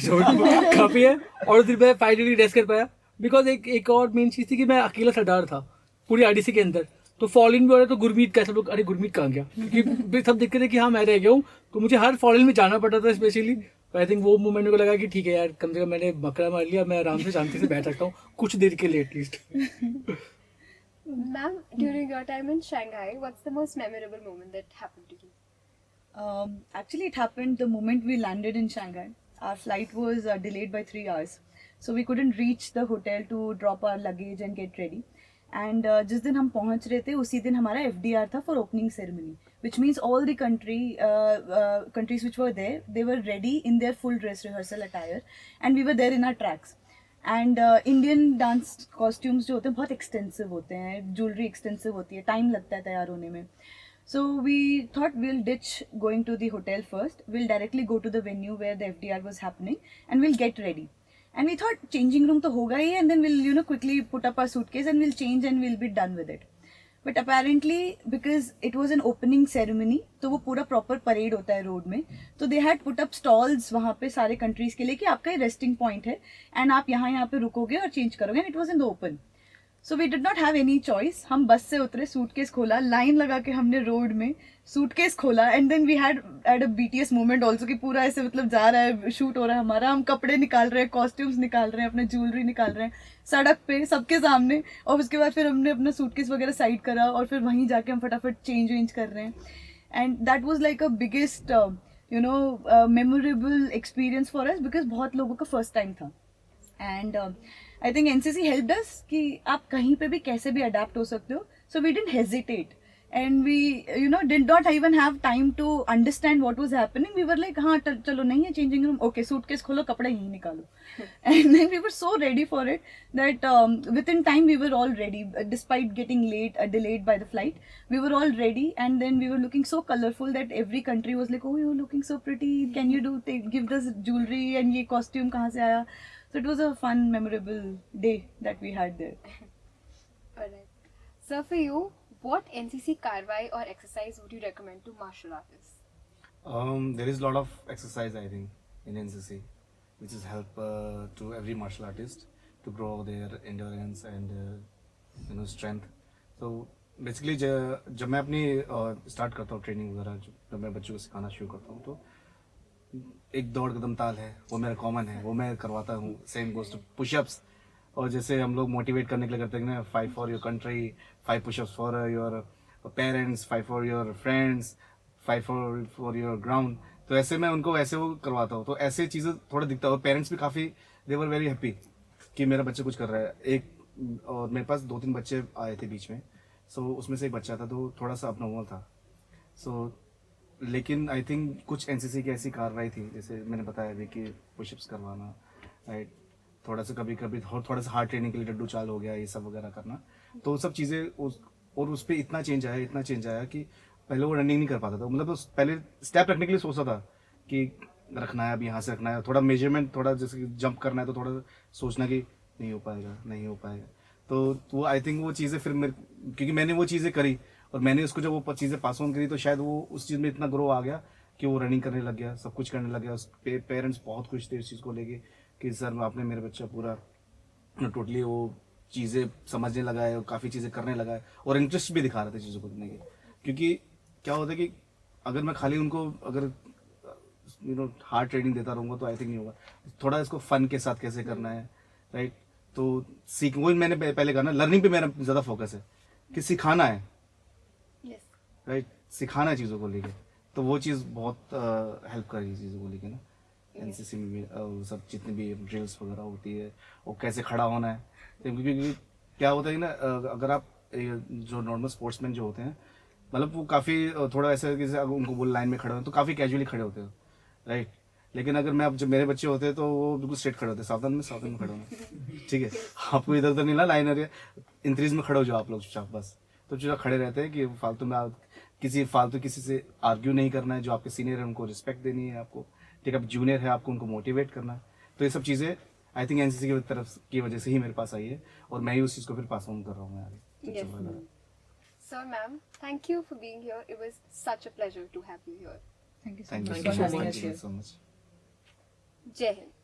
काफ़ी है. और फिर मैं फाइनली रेस्ट कर पाया बिकॉज एक और मेन चीज़ थी कि मैं अकेला सरदार था पूरी आरडीसी के अंदर. तो फॉल इन भी हो रहा है तो गुरमीत का सब लोग अरे गुरमीत कहाँ गया, क्योंकि सब दिक्कत है कि हाँ मैं रह गया हूँ. तो मुझे हर फॉल इन में जाना पड़ता था स्पेशली. आई थिंक वो मोमेंट को लगा कि ठीक है यार, कम से कम मैंने बकरा मार लिया, मैं आराम से शांति से बैठ सकता हूँ कुछ देर के लिए at least. Ma'am, during your time in Shanghai, what's the most memorable moment that happened to you? Actually, it happened the moment we landed in Shanghai. Our flight was delayed by 3 hours. So we couldn't reach the hotel to drop our luggage and get ready. And जिस दिन हम पहुंच रहे थे उसी दिन हमारा FDR था for opening ceremony, which means all the countries which were there, they were ready in their full dress rehearsal attire, and we were there in our tracks. And Indian dance costumes जो होते हैं बहुत extensive होते हैं, jewellery extensive होती है, time लगता है तैयार होने में. So we thought we'll ditch going to the hotel first. We'll directly go to the venue where the FDR was happening and we'll get ready. And we thought changing room to hoga hi, and then we'll quickly put up our suitcase and we'll change and we'll be done with it. But apparently because it was an opening ceremony, तो वो पूरा proper parade होता है road में, तो they had put up stalls वहाँ पे सारे countries के लिए कि आपका ये resting point है and आप यहाँ पे रुकोगे और change करोगे, and it was in the open. So we did not have any choice. हम बस से उतरे, सूटकेस खोला, लाइन लगा के हमने रोड में सूटकेस खोला, and then we had a BTS moment also कि पूरा ऐसे मतलब जा रहा है, शूट हो रहा है हमारा, हम कपड़े निकाल रहे हैं, कॉस्ट्यूम्स निकाल रहे हैं, अपने ज्वेलरी निकाल रहे हैं सड़क पे सबके सामने, और उसके बाद फिर हमने अपना सूटकेस वगैरह साइड करा और फिर वहीं जाके हम फटाफट चेंज कर रहे हैं. And that was like a biggest memorable experience for us because बहुत लोगों का फर्स्ट टाइम था. And I think NCC helped अस कि आप कहीं पे भी कैसे भी अडेप्ट हो सकते हो. So we didn't hesitate and we did not even have time to understand what was happening. We were like हाँ चलो नहीं है changing room, okay suitcase खोलो, कपड़े यहीं निकालो. And then we were so ready for it that within time we were all ready, despite getting late, delayed by the flight. We were all ready, and then we were looking so colorful that every country was like, oh you're looking so pretty, can you give us jewelry, and ये costume कहाँ से आया. So it was a fun, memorable day that we had there. Alright. So for you, what NCC karwai or exercise would you recommend to martial artists? There is a lot of exercise, I think, in NCC, which is help to every martial artist to grow their endurance and strength. So basically, जब मैं अपनी start करता हूँ training वगैरह, जब मैं बच्चों को सिखाना शुरू करता हूँ, तो एक दौड़ कदम ताल है, वो मेरा कॉमन है, वो मैं करवाता हूँ. Same goes to pushups. और जैसे हम लोग मोटिवेट करने के लिए करते हैं ना, 5 for your country, 5 pushups for your parents, 5 for your friends, 5 for your ground. तो ऐसे मैं उनको ऐसे वो करवाता हूँ. तो ऐसे चीज़ें थोड़ा दिखता है, और पेरेंट्स भी काफ़ी दे वर वेरी हैप्पी कि मेरा बच्चा कुछ कर रहा है. एक और मेरे पास 2-3 बच्चे आए थे बीच में, सो उसमें से एक बच्चा था तो थोड़ा सा अपनॉर्मल था. सो लेकिन आई थिंक कुछ एनसीसी की ऐसी कार्रवाई थी, जैसे मैंने बताया अभी कि पुशअप्स करवाना, राइट, थोड़ा सा कभी कभी थोड़ा सा हार्ड ट्रेनिंग के लिए डड्डू चाल हो गया, ये सब वगैरह करना. तो सब चीज़ें उस पर इतना चेंज आया कि पहले वो रनिंग नहीं कर पाता था. मतलब पहले स्टेप रखने के लिए सोचता था कि रखना है, अब यहाँ से रखना है, थोड़ा मेजरमेंट, थोड़ा जैसे जंप करना है तो थोड़ा सोचना कि नहीं हो पाएगा. तो वो आई थिंक वो चीज़ें फिर क्योंकि मैंने वो चीज़ें करी और मैंने उसको जब वो चीज़ें पास ऑन करी, तो शायद वो उस चीज़ में इतना ग्रो आ गया कि वो रनिंग करने लग गया, सब कुछ करने लग गया. पेरेंट्स बहुत खुश थे इस चीज़ को लेके कि सर आपने मेरा बच्चा पूरा टोटली वो चीज़ें समझने लगा है, काफ़ी चीज़ें करने लगा है, और इंटरेस्ट भी दिखा रहे थे चीज़ों को करने के. क्योंकि क्या होता है कि अगर मैं खाली उनको अगर हार्ड ट्रेनिंग देता रहूँगा तो आई थिंक नहीं होगा. थोड़ा इसको फन के साथ कैसे करना है, राइट. तो वही मैंने पहले कहा ना, लर्निंग पे मेरा ज़्यादा फोकस है कि सिखाना है, राइट, सिखाना है चीज़ों को लेके. तो वो चीज़ बहुत हेल्प करेगी चीज़ों को लेके ना. एनसीसी में भी सब जितने भी ड्रिल्स वगैरह होती है, वो कैसे खड़ा होना है. क्योंकि क्या होता है ना, अगर आप जो नॉर्मल स्पोर्ट्समैन जो होते हैं, मतलब वो काफ़ी थोड़ा ऐसा कि अगर उनको बोल लाइन में खड़े हो तो काफ़ी कैजुअली खड़े होते हैं, राइट. लेकिन अगर मैं अब जब मेरे बच्चे होते हैं तो वो बिल्कुल स्ट्रेट खड़े होते हैं, सावधान में खड़े होना, ठीक है. आपको इधर उधर नहीं ला, लाइन इंक्रीज में खड़े हो जाओ आप लोग चुपचाप, बस. तो चुपचाप खड़े रहते हैं कि फालतू किसी से आर्ग्यू नहीं करना है. जो आपके सीनियर है उनको रिस्पेक्ट देनी है आपको, ठीक है. अब जूनियर है, आपको उनको मोटिवेट करना है. तो ये सब चीज़ें आई थिंक एनसीसी की तरफ की वजह से ही मेरे पास आई है, और मैं ही उस चीज़ को फिर पास ऑन कर रहा हूँ आगे. Sir, ma'am, thank you for being here. It was such a pleasure to have you here. Thank you so Thank much you for so having much. us here. Thank you so much. Jai Hind.